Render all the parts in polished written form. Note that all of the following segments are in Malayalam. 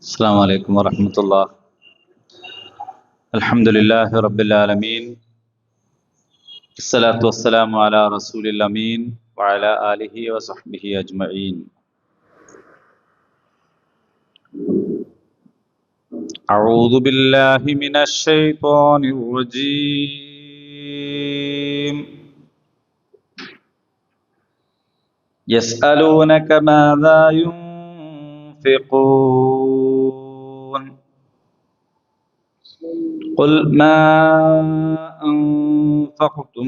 السلام عليكم ورحمة الله. الحمد لله رب العالمين. الصلاة والسلام على رسول الأمين وعلى آله وصحبه أجمعين. أعوذ بالله من الشيطان الرجيم. يسألونك ماذا ينفقون قل ما أنفقتم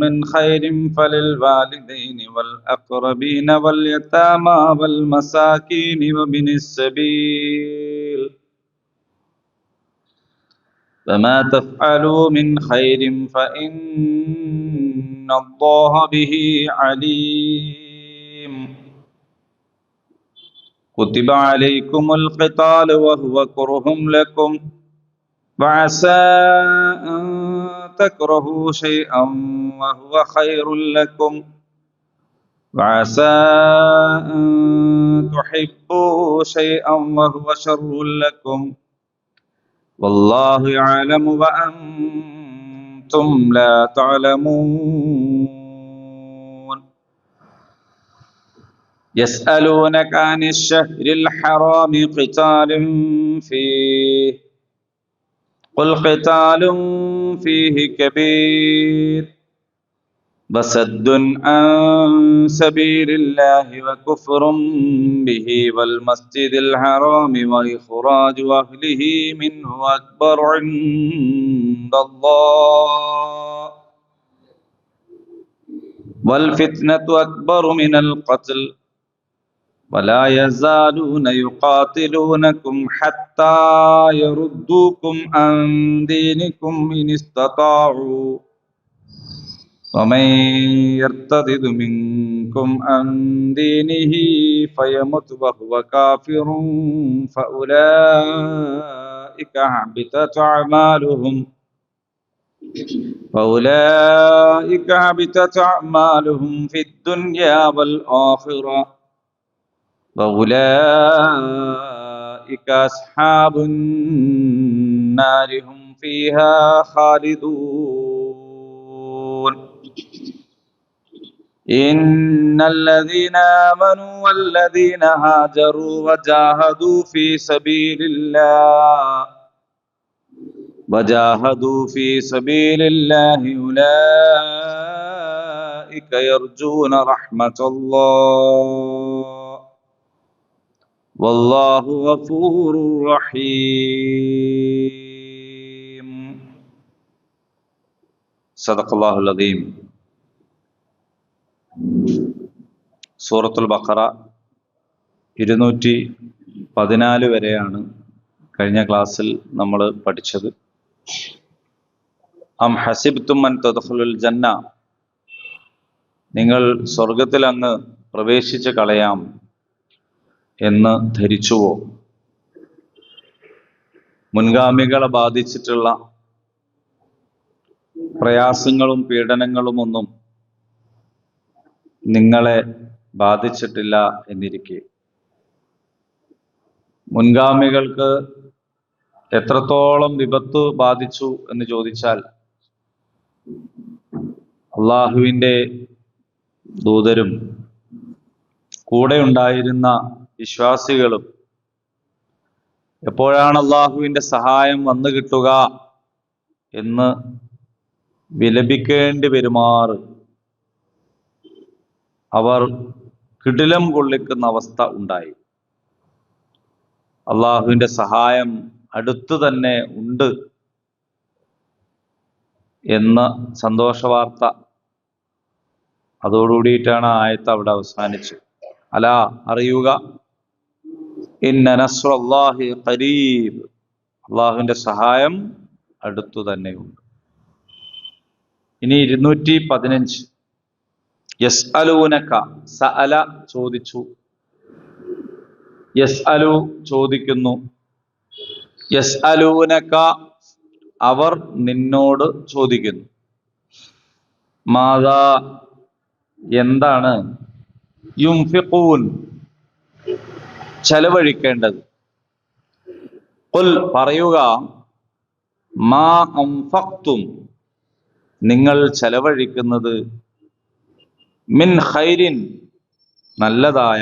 من خير فللوالدين والأقربين واليتامى والمساكين وابن السبيل وما تفعلوا من خير فإن الله به عليم. كتب عليكم القتال وهو كره لكم وعسى أن تكرهوا شيئا وهو خير لكم وعسى أن تحبوا شيئا وهو شر لكم والله يعلم وأنتم لا تعلمون. يسألونك عن الشهر الحرام قتال فيه قل قتال فيه كبير وصد عن سبيل الله وكفر به والمسجد الحرام وإخراج أهله منه أكبر عند الله والفتنة أكبر من القتل ولا يزالون يقاتلونكم حتى يردوكم عن دينكم إن استطاعوا ومن يرتد منكم عن دينه فيمت وهو كافر فأولئك حبطت أعمالهم في الدنيا والآخرة وأولئك أصحاب النار هم فيها خالدون. إن الذين آمنوا والذين هاجروا وجاهدوا في سبيل الله أولئك يرجون رحمة الله والله غفور رحيم. صدق الله العظيم. സൂറത്തുൽ ബഖറ 214 വരെയാണ് കഴിഞ്ഞ ക്ലാസ്സിൽ നമ്മൾ പഠിച്ചത്. അം ഹസിബ്തും അൻ തദ്ഖുലുൽ ജന്ന, നിങ്ങൾ സ്വർഗത്തിൽ അങ്ങ് പ്രവേശിച്ച് കളയാം എന്ന് ധരിച്ചുവോ? മുൻഗാമികളെ ബാധിച്ചിട്ടുള്ള പ്രയാസങ്ങളും പീഡനങ്ങളും ഒന്നും നിങ്ങളെ ബാധിച്ചിട്ടില്ല എന്നിരിക്കെ മുൻഗാമികൾക്ക് എത്രത്തോളം വിപത്ത് ബാധിച്ചു എന്ന് ചോദിച്ചാൽ, അള്ളാഹുവിൻ്റെ ദൂതരും കൂടെ ഉണ്ടായിരുന്ന വിശ്വാസികളും എപ്പോഴാണ് അള്ളാഹുവിൻ്റെ സഹായം വന്നു കിട്ടുക എന്ന് വിലപിക്കേണ്ടി വരുമാറ് അവർ കിടിലം കൊള്ളിക്കുന്ന അവസ്ഥ ഉണ്ടായി. അള്ളാഹുവിൻ്റെ സഹായം അടുത്തു തന്നെ ഉണ്ട് എന്ന സന്തോഷവാർത്ത, അതോടുകൂടിയിട്ടാണ് ആയത്ത് അവിടെ അവസാനിച്ചു. അലാ, അറിയുക, ഇന്ന നസ്റുല്ലാഹി ഖരീബ്, അള്ളാഹുവിൻ്റെ സഹായം അടുത്തു തന്നെയുണ്ട്. ഇനി 215. യസ്അലൂനക, സഅല ചോദിച്ചു, യസ്അലു ചോദിക്കുന്നു, യസ്അലൂനക അവർ നിന്നോട് ചോദിക്കുന്നു, മാദാ എന്താണ്, യുംഫിഖൂൻ ചെലവഴിക്കേണ്ടത്, ഖുൽ പറയുക, മാ അൻഫഖ്തും നിങ്ങൾ ചെലവഴിക്കുന്നത്, മിൻ ഖൈരിൻ നല്ലതായ,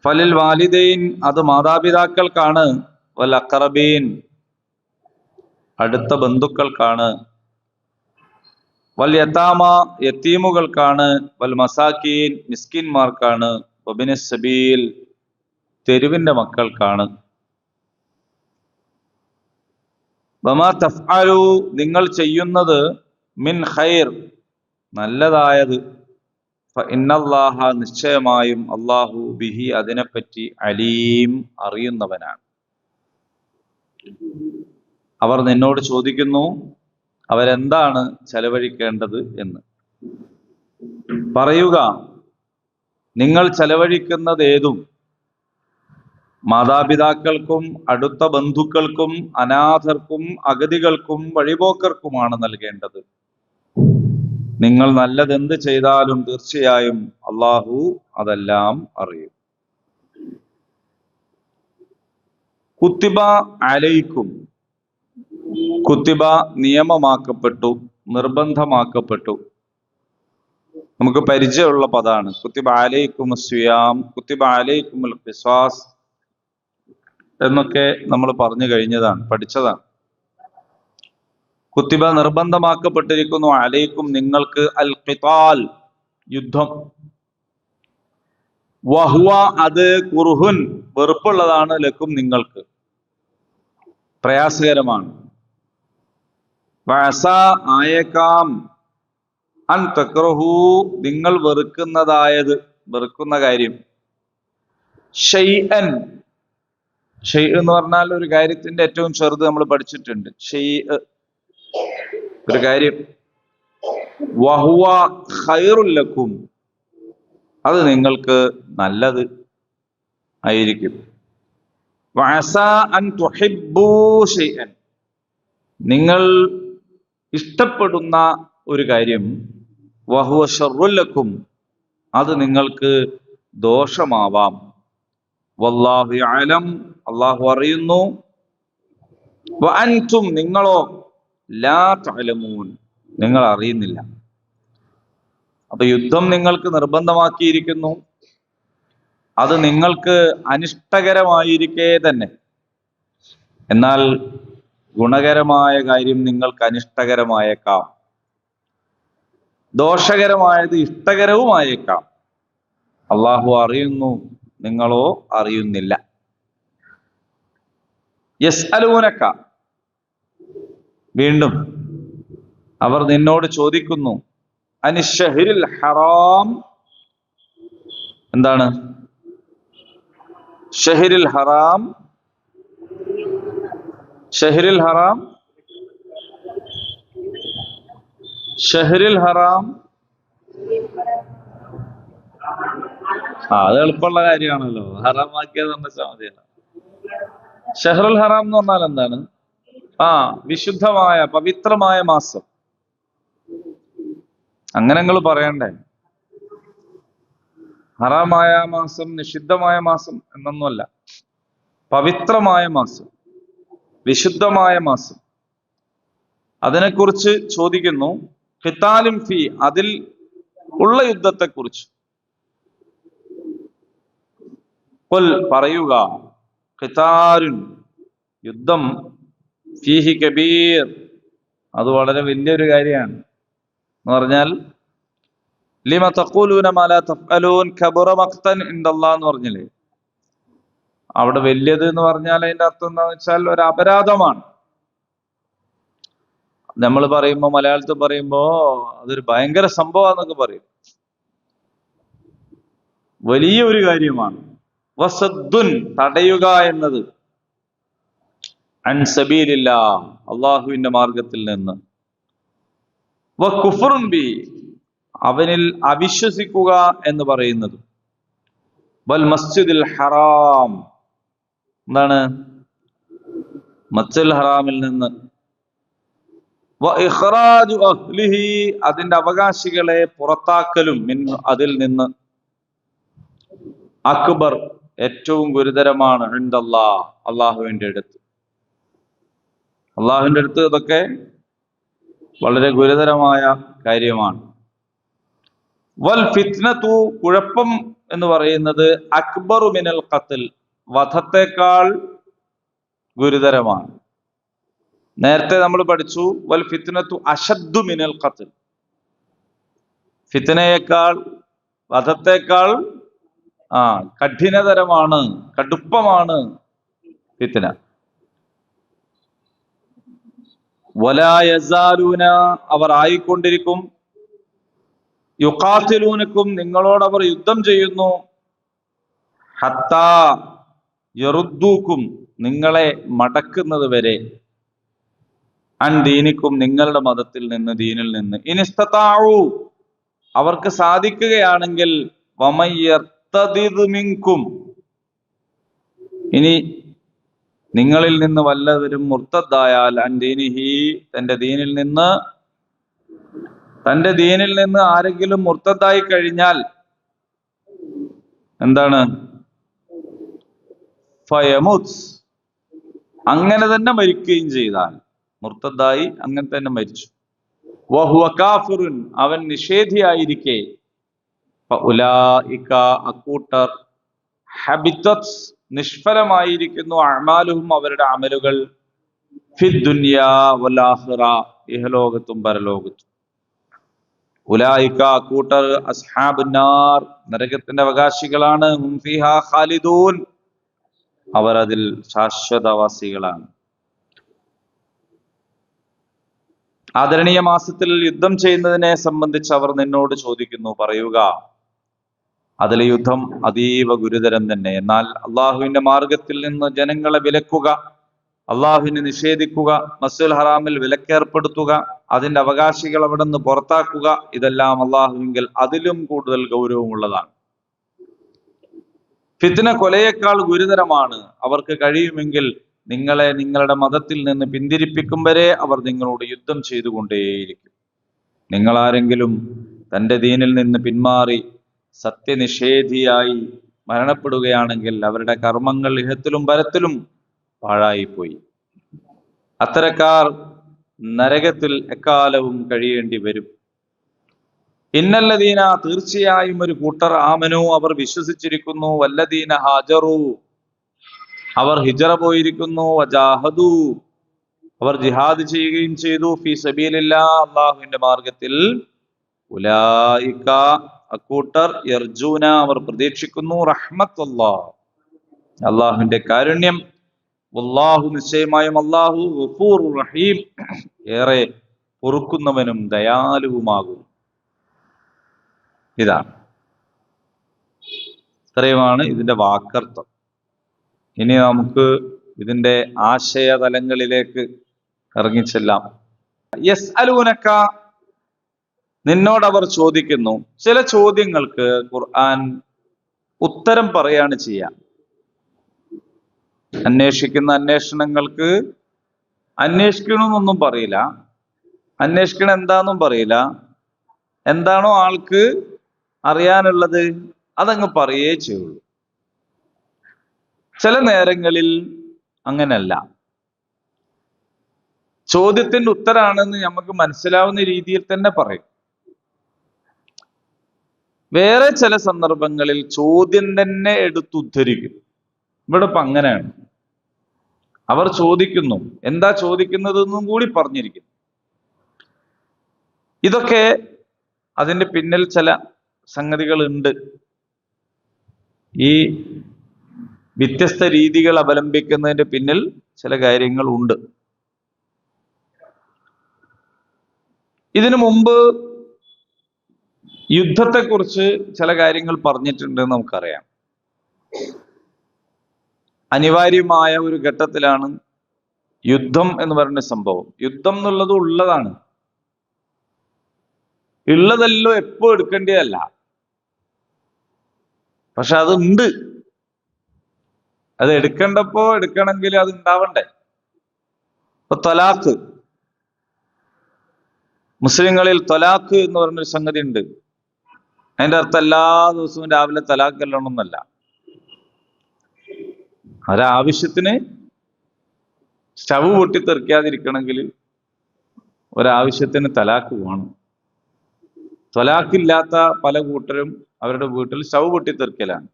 ഫലിൽ വാലിദൈൻ അത് മാതാപിതാക്കൾക്കാണ്, വൽ അഖറബീൻ അടുത്ത ബന്ധുക്കൾക്കാണ്, വൽ യതാമ യതീമുകൾക്കാണ്, വൽ മസാക്കീൻ മിസ്കിന്മാർക്കാണ്, വബിനസ് സബീൽ തെരുവിന്റെ മക്കൾക്കാണ്. വമാ തഫ്അലു നിങ്ങൾ ചെയ്യുന്നത്, മിൻ ഖൈർ നല്ലതായത്, ഫഇന്നല്ലാഹ നിശ്ചയമായും അല്ലാഹു ബിഹി അതിനെപ്പറ്റി അലീം അറിയുന്നവനാണ്. അവർ നിന്നോട് ചോദിക്കുന്നു അവരെന്താണ് ചെലവഴിക്കേണ്ടത് എന്ന്. പറയുക, നിങ്ങൾ ചെലവഴിക്കുന്നത് ഏതും മാതാപിതാക്കൾക്കും അടുത്ത ബന്ധുക്കൾക്കും അനാഥർക്കും അഗതികൾക്കും വഴിപോക്കർക്കുമാണ് നൽകേണ്ടത്. നിങ്ങൾ നല്ലതെന്ത് ചെയ്താലും തീർച്ചയായും അള്ളാഹു അതെല്ലാം അറിയും. കുത്തിബ അലൈക്കും, കുത്തിബ നിയമമാക്കപ്പെട്ടു, നിർബന്ധമാക്കപ്പെട്ടു. നമുക്ക് പരിചയമുള്ള പദാണ്. കുത്തിബ അലൈക്കും സിയാം, കുത്തിബ അലൈക്കുമുൽ ഖിസാസ് എന്നൊക്കെ നമ്മൾ പറഞ്ഞു കഴിഞ്ഞതാണ്, പഠിച്ചതാണ്. കുത്തിബ നിർബന്ധമാക്കപ്പെട്ടിരിക്കുന്നു, അലൈക്കും നിങ്ങൾക്ക്, അൽ ഖിതാൽ യുദ്ധം, വഹുവ അത്, കുർഹുൻ വെറുപ്പുള്ളതാണ്, ലക്കും നിങ്ങൾക്ക് പ്രയാസകരമാണ്, വഅസ ആയേക്കാം, അൻ തക്റഹു നിങ്ങൾ വെറുക്കുന്നതായത്, വെറുക്കുന്ന കാര്യം, ഷൈഅൻ ഷെയ് എന്ന് പറഞ്ഞാൽ ഒരു കാര്യത്തിന്റെ ഏറ്റവും ചെറുത് നമ്മൾ പഠിച്ചിട്ടുണ്ട്. ഷെയ് ഒരു കാര്യം, വഹുവ ഖൈറുൽ ലക്കും അത് നിങ്ങൾക്ക് നല്ലത് ആയിരിക്കും. വഅസ അൻ തുഹിബ്ബൂ ഷൈഅൻ നിങ്ങൾ ഇഷ്ടപ്പെടുന്ന ഒരു കാര്യം, വഹുവ ശർറുൽ ലക്കും അത് നിങ്ങൾക്ക് ദോഷമാവാം. വല്ലാഹു യഅലം അല്ലാഹു അറിയുന്നു, വഅൻതും നിങ്ങളോ ലാ തഅലമൂൻ നിങ്ങൾ അറിയുന്നില്ല. അപ്പൊ യുദ്ധം നിങ്ങൾക്ക് നിർബന്ധമാക്കിയിരിക്കുന്നു, അത് നിങ്ങൾക്ക് അനിഷ്ടകരമായിരിക്കെ തന്നെ, എന്നാൽ ഗുണകരമായ കാര്യം നിങ്ങൾക്ക് അനിഷ്ടകരമായേക്കാം, ദോഷകരമായത് ഇഷ്ടകരവുമായേക്കാം. അള്ളാഹു അറിയുന്നു, നിങ്ങളോ അറിയുന്നില്ല. യസ്അലൂനക വീണ്ടും അവർ നിന്നോട് ചോദിക്കുന്നു, അനിശ്ശഹ്രിൽ ഹറാം എന്താണ് ഷഹ്രിൽ ഹറാം, ഷഹ്രിൽ ഹറാം, ഷഹ്രിൽ ഹറാം അത് എളുപ്പമുള്ള കാര്യമാണല്ലോ, ഹറാമാക്കിയത് പറഞ്ഞ മതിയല്ല. ഷഹ്റുൽ ഹറാം എന്ന് പറഞ്ഞാൽ എന്താണ്? വിശുദ്ധമായ പവിത്രമായ മാസം. അങ്ങനെ നിങ്ങൾ പറയണ്ടേ, ഹറാമായ മാസം നിഷിദ്ധമായ മാസം എന്നൊന്നുമല്ല, പവിത്രമായ മാസം, വിശുദ്ധമായ മാസം. അതിനെക്കുറിച്ച് ചോദിക്കുന്നു. ഖിതാലും ഫീ അതിൽ ഉള്ള യുദ്ധത്തെക്കുറിച്ച്. ഖുൽ പറയുക, ഖിതാലുൻ യുദ്ധം, ഫീഹി കബീർ അത് വളരെ വലിയൊരു കാര്യമാണ്. എന്ന് പറഞ്ഞാൽ ലിമ തഖൂലൂന മാ ലാ തഫ്അലൂൻ കബറ മഖ്തൻ ഇൻദല്ലാഹ് എന്ന് പറഞ്ഞില്ലേ, അവിടെ വലിയത് എന്ന് പറഞ്ഞാൽ അതിന്റെ അർത്ഥം എന്താണെന്ന് വെച്ചാൽ ഒരു അപരാധമാണ്. നമ്മൾ പറയുമ്പോ, മലയാളത്തിൽ പറയുമ്പോ അതൊരു ഭയങ്കര സംഭവമാണെന്നൊക്കെ പറയും. വലിയ ഒരു കാര്യമാണ്. വസദ്ദുൻ തടയുക എന്നത്, അൻ സബീലില്ലാഹ് അള്ളാഹുവിന്റെ മാർഗത്തിൽ നിന്ന്, വകുഫ്റുൻ ബി അവനിൽ അവിശ്വസിക്കുക എന്ന് പറയുന്നത്, വൽ മസ്ജിദിൽ ഹറാം എന്താണ് മസ്ജിദുൽ ഹറാമിൽ നിന്ന്, വ ഇഖ്റാജു അഹ്ലിഹി അതിന്റെ അവകാശികളെ പുറത്താക്കലും, അതിൽ നിന്ന്, അക്ബർ ഏറ്റവും ഗുരുതരമാണ് ഇൻദല്ലാഹ്, അള്ളാഹുവിന്റെ അടുത്ത്. അള്ളാഹുവിന്റെ അടുത്ത് ഇതൊക്കെ വളരെ ഗുരുതരമായ കാര്യമാണ്. വൽ ഫിത്നതു, കുഴപ്പം എന്ന് പറയുന്നത് അക്ബറു മിനൽ ഖത്ൽ, വധത്തെക്കാൾ ഗുരുതരമാണ്. നേരത്തെ നമ്മൾ പഠിച്ചു വൽ ഫിത്നതു അശദ്ദു മിനൽ ഖത്ൽ, ഫിത്നയേക്കാൾ, വധത്തെക്കാൾ കഠിനതരമാണ്, കടുപ്പമാണ് ഫിത്ന. വലാ യസാലൂന, അവർ ആയിക്കൊണ്ടിരിക്കും, യുഖാതിലൂനക്കും, നിങ്ങളോടവർ യുദ്ധം ചെയ്യുന്നു, ഹത്താ യറുദ്ദൂക്കും, നിങ്ങളെ മടക്കുന്നത് വരെ, അൻ ദീനിക്കും, നിങ്ങളുടെ മതത്തിൽ നിന്ന്, ദീനിൽ നിന്ന്, ഇനിസ്തതാഉ, അവർക്ക് സാധിക്കുകയാണെങ്കിൽ, വമയ്യർതദിദ് മിൻകും, ഇനി നിങ്ങളിൽ നിന്ന് വല്ലവരും മുർത്തദ്ദായാൽ, അൻ ദീനിഹി, തന്റെ ദീനിൽ നിന്ന് ആരെങ്കിലും മുർത്തദ്ദായി കഴിഞ്ഞാൽ എന്താണ്? ഫയമുത്, അങ്ങനെ തന്നെ മരിക്കുകയും ചെയ്താൽ, മുർത്തദ്ദായി അങ്ങനെ തന്നെ മരിച്ചു, വഹുവ കാഫിറുൻ, അവൻ നിഷേധിയായിരിക്കെ, ഫഉലൈക, അക്കൂട്ടർ, ഹബിതത്, നിഷ്ഫലമായിരിക്കുന്നു, അഅമാലുഹും, അവരുടെ അമലുകൾ, ഫിദ്ദുനിയാ വൽ ആഖിറ, ഇഹലോകത്തും പരലോകത്തും. ഉലൈക, അക്കൂട്ടർ, അസ്ഹാബുന്നാർ, നരകത്തിന്റെ അവകാശികളാണ്, ഹും ഫീഹാ ഖാലിദൂൻ, അവർ അതിൽ ശാശ്വതവാസികളാണ്. ആദരണീയ മാസത്തിൽ യുദ്ധം ചെയ്യുന്നതിനെ സംബന്ധിച്ച് അവർ നിന്നോട് ചോദിക്കുന്നു, പറയുക, അതിലെ യുദ്ധം അതീവ ഗുരുതരം തന്നെ. എന്നാൽ അള്ളാഹുവിന്റെ മാർഗത്തിൽ നിന്ന് ജനങ്ങളെ വിലക്കുക, അള്ളാഹുവിനെ നിഷേധിക്കുക, മസ്ജിദുൽ ഹറാമിൽ വിലക്കേർപ്പെടുത്തുക, അതിന്റെ അവകാശികൾ അവിടെ നിന്ന് പുറത്താക്കുക, ഇതെല്ലാം അള്ളാഹുവിങ്കിൽ അതിലും കൂടുതൽ ഗൗരവമുള്ളതാണ്. ഫിത്ന കൊലയേക്കാൾ ഗുരുതരമാണ്. അവർക്ക് കഴിയുമെങ്കിൽ നിങ്ങളെ നിങ്ങളുടെ മതത്തിൽ നിന്ന് പിന്തിരിപ്പിക്കും വരെ അവർ നിങ്ങളോട് യുദ്ധം ചെയ്തുകൊണ്ടേയിരിക്കും. നിങ്ങളാരെങ്കിലും തന്റെ ദീനിൽ നിന്ന് പിന്മാറി സത്യനിഷേധിയായി മരണപ്പെടുകയാണെങ്കിൽ അവരുടെ കർമ്മങ്ങൾ ഇഹത്തിലും പരത്തിലും പാഴായിപ്പോയി. അത്തരക്കാർ നരകത്തിൽ എക്കാലവും കഴിയേണ്ടി വരും. ഇന്നല്ലദീന, തീർച്ചയായും ഒരു കൂട്ടർ, ആമനു, അവർ വിശ്വസിച്ചിരിക്കുന്നു, വല്ലദീന ഹാജറു, അവർ ഹിജറ പോയിരിക്കുന്നു, വജാഹദു, അവർ ജിഹാദ് ചെയ്യുകയും ചെയ്തു, ഫീ സബീലില്ലാഹ്, അല്ലാഹുവിന്റെ മാർഗത്തിൽ, ഉലൈക, അക്കൂട്ടർ, യർജൂന, അവർ പ്രതീക്ഷിക്കുന്നു, റഹ്മത്തുല്ലാഹ്, അല്ലാഹുവിന്റെ കാരുണ്യം, വല്ലാഹു, നിശ്ചയമായും അല്ലാഹു, ഗഫൂറുർ റഹീം, ഏറെ പൊറുക്കുന്നവനും ദയാലുവുമാകും. ഇത്രയുമാണ് ഇതിന്റെ വാക്കർത്ഥം. ഇനി നമുക്ക് ഇതിന്റെ ആശയതലങ്ങളിലേക്ക് ഇറങ്ങിച്ചെല്ലാം. യസ്അലൂനക, നിന്നോടവർ ചോദിക്കുന്നു. ചില ചോദ്യങ്ങൾക്ക് ഖുർആൻ ഉത്തരം പറയാണ് ചെയ്യുക. അന്വേഷിക്കുന്ന അന്വേഷണങ്ങൾക്ക് അന്വേഷിക്കണമെന്നൊന്നും പറയില്ല, അന്വേഷിക്കണം എന്താന്നും പറയില്ല. എന്താണോ ആൾക്ക് അറിയാനുള്ളത് അതങ്ങ് പറയേ ചെയ്യുള്ളൂ. ചില നേരങ്ങളിൽ അങ്ങനല്ല, ചോദ്യത്തിന്റെ ഉത്തരാണെന്ന് നമുക്ക് മനസ്സിലാവുന്ന രീതിയിൽ തന്നെ പറയും. വേറെ ചില സന്ദർഭങ്ങളിൽ ചോദ്യം തന്നെ എടുത്തുദ്ധരിക്കും. ഇവിടെ ഇപ്പൊ അങ്ങനെയാണ്. അവർ ചോദിക്കുന്നു, എന്താ ചോദിക്കുന്നതെന്നും കൂടി പറഞ്ഞിരിക്കുന്നു. ഇതൊക്കെ അതിന്റെ പിന്നിൽ ചില സംഗതികൾ ഉണ്ട്. ഈ വ്യത്യസ്ത രീതികൾ അവലംബിക്കുന്നതിന്റെ പിന്നിൽ ചില കാര്യങ്ങൾ ഉണ്ട്. ഇതിനു മുമ്പ് യുദ്ധത്തെക്കുറിച്ച് ചില കാര്യങ്ങൾ പറഞ്ഞിട്ടുണ്ട് നമുക്കറിയാം. അനിവാര്യമായ ഒരു ഘട്ടത്തിലാണ് യുദ്ധം എന്ന് പറയുന്ന സംഭവം. യുദ്ധം എന്നുള്ളത് ഉള്ളതാണ്, ഉള്ളതല്ലോ എപ്പോ എടുക്കേണ്ടതല്ല, പക്ഷെ അതുണ്ട്. അത് എടുക്കേണ്ടപ്പോ എടുക്കണമെങ്കിൽ അത് ഉണ്ടാവണ്ടേ. ഇപ്പൊ ത്വലാഖ്, മുസ്ലിങ്ങളിൽ ത്വലാഖ് എന്ന് പറഞ്ഞൊരു സംഗതി ഉണ്ട്. അതിന്റെ അർത്ഥം എല്ലാ ദിവസവും രാവിലെ തലാഖ് ചെല്ലണമെന്നല്ല. ഒരാവശ്യത്തിന് സ്റ്റവ് പൊട്ടിത്തെറിക്കാതിരിക്കണമെങ്കിൽ ഒരാവശ്യത്തിന് തലാക്ക് വേണം. ത്വലാഖില്ലാത്ത പല കൂട്ടരും അവരുടെ വീട്ടിൽ സ്റ്റവ് പൊട്ടിത്തെറിക്കലാണ്.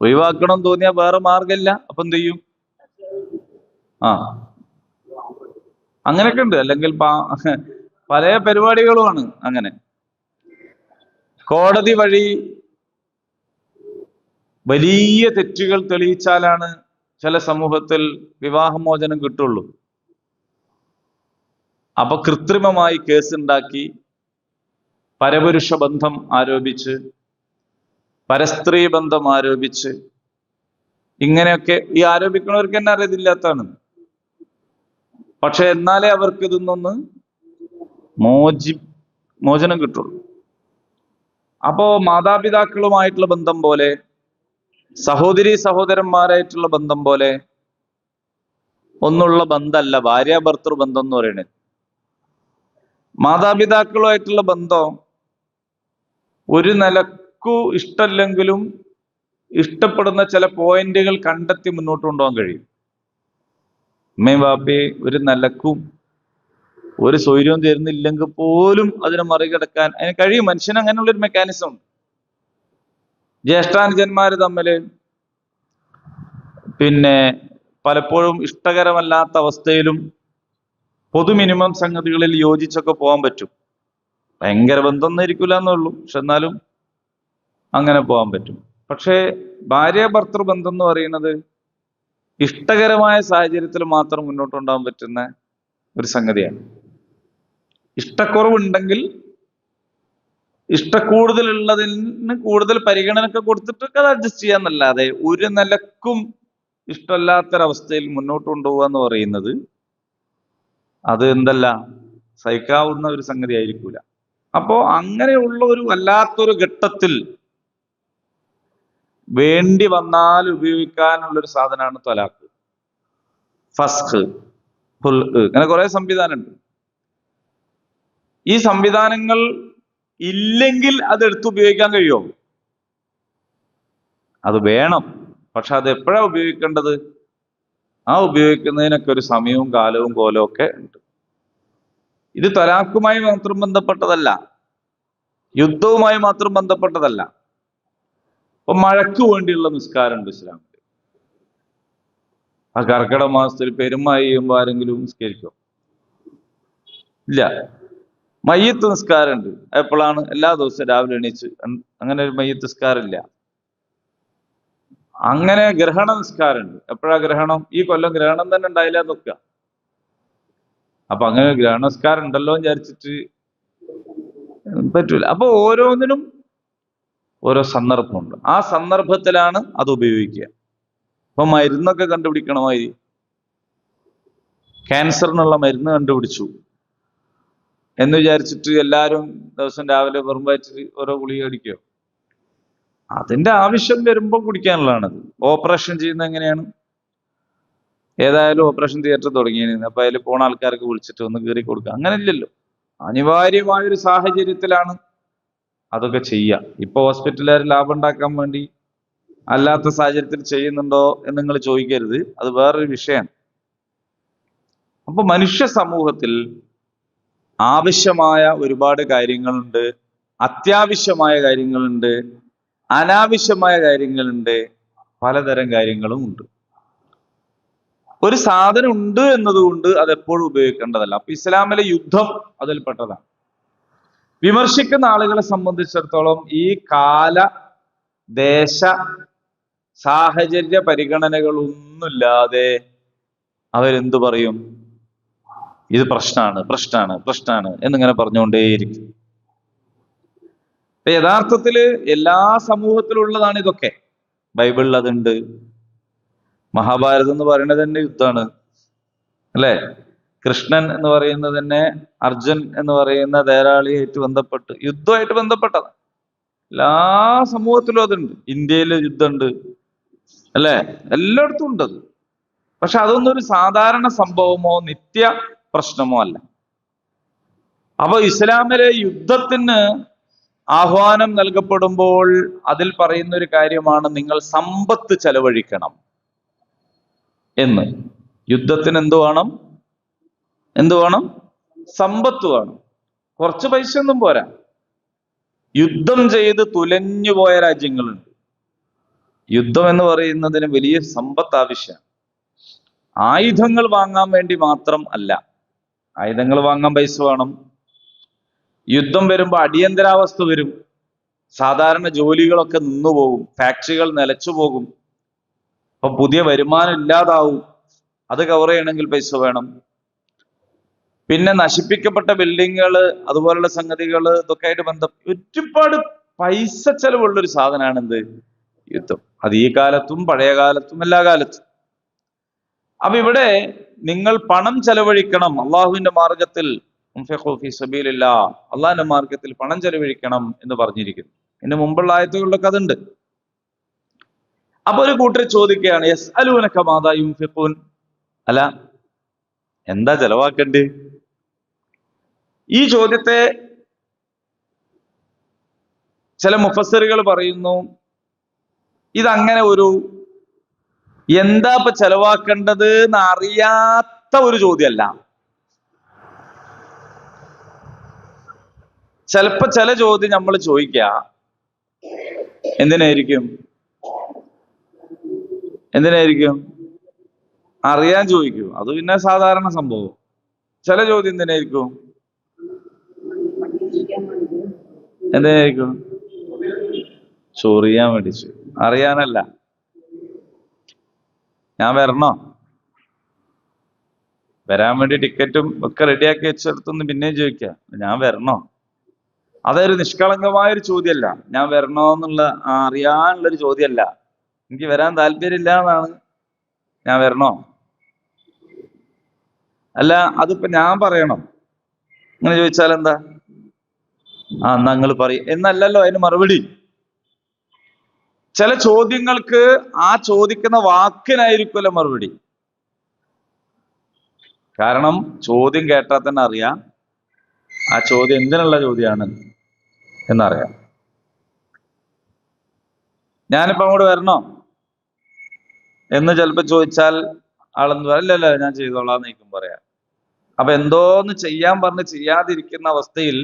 ഒഴിവാക്കണം തോന്നിയാൽ വേറെ മാർഗമില്ല, അപ്പൊ എന്ത് ചെയ്യും? ആ, അങ്ങനെയൊക്കെ ഉണ്ട്. അല്ലെങ്കിൽ പല പരിപാടികളുമാണ് അങ്ങനെ. കോടതി വഴി വലിയ തെറ്റുകൾ തെളിയിച്ചാലാണ് ചില സമൂഹത്തിൽ വിവാഹമോചനം കിട്ടുള്ളൂ. അപ്പൊ കൃത്രിമമായി കേസുണ്ടാക്കി പരപുരുഷ ബന്ധം ആരോപിച്ച്, പരസ്ത്രീ ബന്ധം ആരോപിച്ച്, ഇങ്ങനെയൊക്കെ ഈ ആരോപിക്കുന്നവർക്ക് തന്നെ അറിയതില്ലാത്തതാണ്. പക്ഷെ എന്നാലേ അവർക്ക് ഇതൊന്നൊന്ന് മോചനം കിട്ടുള്ളൂ. അപ്പോ മാതാപിതാക്കളുമായിട്ടുള്ള ബന്ധം പോലെ, സഹോദരി സഹോദരന്മാരായിട്ടുള്ള ബന്ധം പോലെ ഒന്നുള്ള ബന്ധമല്ല ഭാര്യാഭർത്തൃ ബന്ധം എന്ന് പറയുന്നത്. മാതാപിതാക്കളുമായിട്ടുള്ള ബന്ധം ഒരു നിലക്കു ഇഷ്ടമല്ലെങ്കിലും ഇഷ്ടപ്പെടുന്ന ചില പോയിന്റുകൾ കണ്ടെത്തി മുന്നോട്ട് കൊണ്ടുപോകാൻ കഴിയും. അമ്മയും ബാപ്പയെ ഒരു നിലക്കും ഒരു സ്വൈര്യവും തരുന്നില്ലെങ്കിൽ പോലും അതിനെ മറികടക്കാൻ അതിന് കഴിയും. മനുഷ്യന് അങ്ങനെയുള്ളൊരു മെക്കാനിസം ഉണ്ട്. ജ്യേഷ്ഠാനുജന്മാര് തമ്മില് പലപ്പോഴും ഇഷ്ടകരമല്ലാത്ത അവസ്ഥയിലും പൊതു മിനിമം സംഗതികളിൽ യോജിച്ചൊക്കെ പോകാൻ പറ്റും. ഭയങ്കര ബന്ധമൊന്നും ഇരിക്കില്ല എന്നുള്ളൂ, പക്ഷെ എന്നാലും അങ്ങനെ പോകാൻ പറ്റും. പക്ഷേ ഭാര്യ ഭർത്തൃ ബന്ധം എന്ന് പറയുന്നത് ഇഷ്ടകരമായ സാഹചര്യത്തിൽ മാത്രം മുന്നോട്ട് കൊണ്ടുപോകാൻ പറ്റുന്ന ഒരു സംഗതിയാണ്. ഇഷ്ടക്കുറവുണ്ടെങ്കിൽ ഇഷ്ടക്കൂടുതലുള്ളതിന് കൂടുതൽ പരിഗണനയൊക്കെ കൊടുത്തിട്ടൊക്കെ അത് അഡ്ജസ്റ്റ് ചെയ്യാന്നല്ലാതെ ഒരു നിലക്കും ഇഷ്ടമല്ലാത്തൊരവസ്ഥയിൽ മുന്നോട്ട് കൊണ്ടുപോകുക എന്ന് പറയുന്നത് അത് എന്തല്ല, സഹിക്കാവുന്ന ഒരു സംഗതി ആയിരിക്കൂല. അപ്പോ അങ്ങനെയുള്ള ഒരു വല്ലാത്തൊരു ഘട്ടത്തിൽ വേണ്ടി വന്നാൽ ഉപയോഗിക്കാനുള്ളൊരു സാധനമാണ് ത്വലാഖ്, ഫസ്ഖ്, ഖുൽഉ, അങ്ങനെ കുറെ സംവിധാനമുണ്ട്. ഈ സംവിധാനങ്ങൾ ഇല്ലെങ്കിൽ അത് എടുത്ത് ഉപയോഗിക്കാൻ കഴിയുമോ? അത് വേണം. പക്ഷെ അത് എപ്പോഴാ ഉപയോഗിക്കേണ്ടത്? ആ ഉപയോഗിക്കുന്നതിനൊക്കെ ഒരു സമയവും കാലവും കോലവും ഒക്കെ ഉണ്ട്. ഇത് ത്വലാഖുമായി മാത്രം ബന്ധപ്പെട്ടതല്ല, യുദ്ധവുമായി മാത്രം ബന്ധപ്പെട്ടതല്ല. ഇപ്പൊ മഴയ്ക്ക് വേണ്ടിയുള്ള നിസ്കാരമുണ്ട് ഇസ്ലാമിൽ. ആ കർക്കിടക മാസത്തിൽ പെരുമഴ ചെയ്യുമ്പോൾ ആരെങ്കിലും നിസ്കരിക്കോ? ഇല്ല. മയ്യത്ത് നിസ്കാരമുണ്ട്. എപ്പോഴാണ്? എല്ലാ ദിവസവും രാവിലെ എണീച്ച്. അങ്ങനെ ഒരു മയ്യത്ത് നിസ്കാരമില്ല. അങ്ങനെ ഗ്രഹണ നിസ്കാരമുണ്ട്. എപ്പോഴാ ഗ്രഹണം? ഈ കൊല്ലം ഗ്രഹണം തന്നെ ഉണ്ടായില്ല നോക്കുക. അപ്പൊ അങ്ങനെ ഗ്രഹണ നിസ്കാരം ഉണ്ടല്ലോ എന്ന് വിചാരിച്ചിട്ട് പറ്റൂല. അപ്പൊ ഓരോന്നിനും ഓരോ സന്ദർഭമുണ്ട്. ആ സന്ദർഭത്തിലാണ് അത് ഉപയോഗിക്കുക. ഇപ്പൊ മരുന്നൊക്കെ കണ്ടുപിടിക്കണമായി, ക്യാൻസറിനുള്ള മരുന്ന് കണ്ടുപിടിച്ചു എന്ന് വിചാരിച്ചിട്ട് എല്ലാവരും ദിവസം രാവിലെ വെറും വയറ്റിൽ ഓരോ ഗുളിക അടിക്കുക? അതിന്റെ ആവശ്യം വരുമ്പോൾ കുടിക്കാനുള്ളതാണത്. ഓപ്പറേഷൻ ചെയ്യുന്നത് എങ്ങനെയാണ്? ഏതായാലും ഓപ്പറേഷൻ തിയേറ്റർ തുടങ്ങിയിരുന്നു, അപ്പൊ അതിൽ പോണ ആൾക്കാർക്ക് വിളിച്ചിട്ട് ഒന്ന് കയറി കൊടുക്കുക. അങ്ങനെ ഇല്ലല്ലോ. അനിവാര്യമായൊരു സാഹചര്യത്തിലാണ് അതൊക്കെ ചെയ്യുക. ഇപ്പൊ ഹോസ്പിറ്റലുകാർ ലാഭം ഉണ്ടാക്കാൻ വേണ്ടി അല്ലാത്ത സാഹചര്യത്തിൽ ചെയ്യുന്നുണ്ടോ എന്ന് നിങ്ങൾ ചോദിക്കരുത്, അത് വേറൊരു വിഷയമാണ്. അപ്പൊ മനുഷ്യ സമൂഹത്തിൽ ആവശ്യമായ ഒരുപാട് കാര്യങ്ങളുണ്ട്, അത്യാവശ്യമായ കാര്യങ്ങളുണ്ട്, അനാവശ്യമായ കാര്യങ്ങളുണ്ട്, പലതരം കാര്യങ്ങളും ഉണ്ട്. ഒരു സാധനം ഉണ്ട് എന്നതുകൊണ്ട് അത് എപ്പോഴും ഉപയോഗിക്കേണ്ടതല്ല. അപ്പൊ ഇസ്ലാമിലെ യുദ്ധം അതിൽപ്പെട്ടതാണ്. വിമർശിക്കുന്ന ആളുകളെ സംബന്ധിച്ചിടത്തോളം ഈ കാല ദേശ സാഹചര്യ പരിഗണനകളൊന്നുമില്ലാതെ അവരെന്തു പറയും? ഇത് പ്രശ്നാണ് എന്നിങ്ങനെ പറഞ്ഞുകൊണ്ടേയിരിക്കും. യഥാർത്ഥത്തില് എല്ലാ സമൂഹത്തിലുള്ളതാണ് ഇതൊക്കെ. ബൈബിളിൽ അതുണ്ട്. മഹാഭാരതം എന്ന് പറയുന്നത് തന്നെ യുദ്ധമാണ്, അല്ലെ? കൃഷ്ണൻ എന്ന് പറയുന്നത് തന്നെ അർജുൻ എന്ന് പറയുന്ന ധേരാളിയായിട്ട് ബന്ധപ്പെട്ട് യുദ്ധമായിട്ട് ബന്ധപ്പെട്ടതാണ്. എല്ലാ സമൂഹത്തിലും അതുണ്ട്. ഇന്ത്യയിൽ യുദ്ധമുണ്ട്, അല്ലെ? എല്ലായിടത്തും ഉണ്ടത്. പക്ഷെ അതൊന്നും ഒരു സാധാരണ സംഭവമോ നിത്യ പ്രശ്നമോ അല്ല. അപ്പൊ ഇസ്ലാമിലെ യുദ്ധത്തിന് ആഹ്വാനം നൽകപ്പെടുമ്പോൾ അതിൽ പറയുന്ന ഒരു കാര്യമാണ് നിങ്ങൾ സമ്പത്ത് ചെലവഴിക്കണം എന്ന്. യുദ്ധത്തിന് എന്ത് വേണം? സമ്പത്ത് വേണം. കുറച്ച് പൈസ ഒന്നും പോരാ. യുദ്ധം ചെയ്ത് തുലഞ്ഞു പോയ രാജ്യങ്ങളുണ്ട്. യുദ്ധം എന്ന് പറയുന്നതിന് വലിയ സമ്പത്ത് ആവശ്യമാണ്. ആയുധങ്ങൾ വാങ്ങാൻ വേണ്ടി മാത്രം അല്ല. ആയുധങ്ങൾ വാങ്ങാൻ പൈസ വേണം. യുദ്ധം വരുമ്പോൾ അടിയന്തരാവസ്ഥ വരും. സാധാരണ ജോലികളൊക്കെ നിന്നുപോകും, ഫാക്ടറികൾ നിലച്ചു പോകും, അപ്പൊ പുതിയ വരുമാനം ഇല്ലാതാവും. അത് കവർ ചെയ്യണമെങ്കിൽ പൈസ വേണം. പിന്നെ നശിപ്പിക്കപ്പെട്ട ബിൽഡിങ്ങുകൾ, അതുപോലുള്ള സംഗതികൾ, ഇതൊക്കെ ആയിട്ട് ഒരുപാട് പൈസ ചെലവുള്ളൊരു സാധനമാണ് എന്ത്? യുദ്ധം. അത് ഈ കാലത്തും പഴയ കാലത്തും എല്ലാ കാലത്തും. അപ്പൊ ഇവിടെ നിങ്ങൾ പണം ചെലവഴിക്കണം അള്ളാഹുവിന്റെ മാർഗത്തിൽ. അള്ളാഹിന്റെ മാർഗത്തിൽ പണം ചെലവഴിക്കണം എന്ന് പറഞ്ഞിരിക്കുന്നു. ഇതിന് മുമ്പുള്ള ആയത്തുകളിലൊക്കെ അതുണ്ട്. അപ്പൊ ഒരു കൂട്ടർ ചോദിക്കുകയാണ്, യസ്അലൂനക മാദാ യുൻഫിഖൂൻ, അല്ല എന്താ ചെലവാക്കണ്ട്? ഈ ചോദ്യത്തെ ചില മുഫസ്സിറുകൾ പറയുന്നു, ഇതങ്ങനെ ഒരു എന്താ ഇപ്പൊ ചെലവാക്കേണ്ടത് എന്ന് അറിയാത്ത ഒരു ചോദ്യമല്ല. ചിലപ്പോ ചില ചോദ്യം നമ്മൾ ചോദിക്കുക എന്തിനായിരിക്കും അറിയാൻ ചോദിക്കും. അത് പിന്നെ സാധാരണ സംഭവം. ചില ചോദ്യം എന്തിനായിരിക്കും ചൊറിയാൻ വേണ്ടി, അറിയാനല്ല. ഞാൻ വരണോ? വരാൻ വേണ്ടി ടിക്കറ്റും ഒക്കെ റെഡിയാക്കി വെച്ചെടുത്തൊന്ന് പിന്നെയും ചോദിക്കുക, ഞാൻ വരണോ? അതൊരു നിഷ്കളങ്കമായൊരു ചോദ്യമല്ല. ഞാൻ വരണോ എന്നുള്ള അറിയാനുള്ളൊരു ചോദ്യമല്ല. എനിക്ക് വരാൻ താല്പര്യമില്ല എന്നാണ്. ഞാൻ വരണോ? അല്ല, അതിപ്പോ ഞാൻ പറയണോ? അങ്ങനെ ചോദിച്ചാൽ എന്താ? എന്നാ നിങ്ങൾ പറയും എന്നല്ലല്ലോ അതിന് മറുപടി. ചില ചോദ്യങ്ങൾക്ക് ആ ചോദിക്കുന്ന വാക്കിനായിരിക്കുമല്ലോ മറുപടി. കാരണം ചോദ്യം കേട്ടാൽ തന്നെ അറിയാം ആ ചോദ്യം എന്തിനുള്ള ചോദ്യമാണ് എന്നറിയാം. ഞാനിപ്പോ അങ്ങോട്ട് വരണോ എന്ന് ചിലപ്പോ ചോദിച്ചാൽ ആളെന്ന് അല്ലല്ല ഞാൻ ചെയ്തോളാം എന്നേക്കും പറയാം. അപ്പൊ എന്തോന്ന് ചെയ്യാൻ പറഞ്ഞ് ചെയ്യാതിരിക്കുന്ന അവസ്ഥയിൽ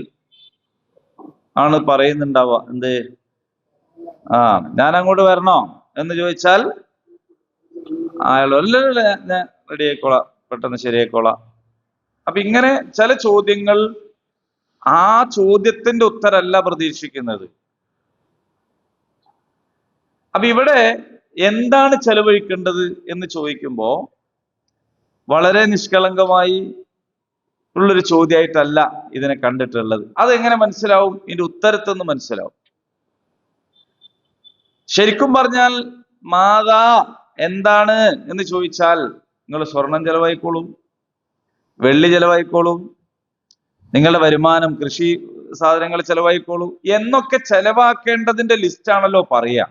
ആണ് പറയുന്നുണ്ടാവുക. എന്ത്? ഞാൻ അങ്ങോട്ട് വരണോ എന്ന് ചോദിച്ചാൽ അയാൾ അല്ലല്ല ഞാൻ റെഡി ആയിക്കോളാം, പെട്ടെന്ന് ശരിയായിക്കോളാം. അപ്പൊ ഇങ്ങനെ ചില ചോദ്യങ്ങൾ ആ ചോദ്യത്തിന്റെ ഉത്തരമല്ല പ്രതീക്ഷിക്കുന്നത്. അപ്പൊ ഇവിടെ എന്താണ് ചെലവഴിക്കേണ്ടത് എന്ന് ചോദിക്കുമ്പോ വളരെ നിഷ്കളങ്കമായി ഉള്ളൊരു ചോദ്യമായിട്ടല്ല ഇതിനെ കണ്ടിട്ടുള്ളത്. അതെങ്ങനെ മനസ്സിലാവും? ഇതിന്റെ ഉത്തരത്തിൽ നിന്ന് മനസ്സിലാവും. ശരിക്കും പറഞ്ഞാൽ മാതാ എന്താണ് എന്ന് ചോദിച്ചാൽ നിങ്ങൾ സ്വർണം ചെലവായിക്കോളും, വെള്ളി ചെലവായിക്കോളും, നിങ്ങളുടെ വരുമാനം, കൃഷി സാധനങ്ങൾ ചെലവായിക്കോളും എന്നൊക്കെ ചെലവാക്കേണ്ടതിന്റെ ലിസ്റ്റാണല്ലോ പറയാ.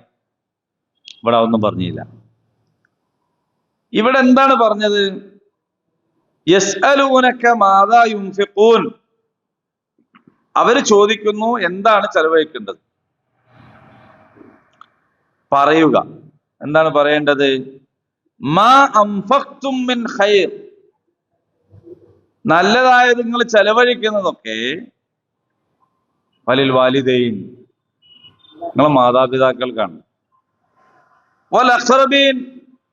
ഇവിടെ ഒന്നും പറഞ്ഞില്ല. ഇവിടെ എന്താണ് പറഞ്ഞത്? യസ്അലൂനക മാദാ യുൻഫിഖൂൻ, അവര് ചോദിക്കുന്നു എന്താണ് ചെലവഴിക്കേണ്ടത്. പറയുക. എന്താണ് പറയേണ്ടത്? മാ അൻഫഖ്തും മിൻ ഖൈർ, നല്ലതായത് നിങ്ങൾ ചെലവഴിക്കുന്നതൊക്കെ വലിൽ വാലിദൈൻ, നിങ്ങളെ മാതാപിതാക്കൾക്കാണ്, വൽ അഖ്റബീൻ,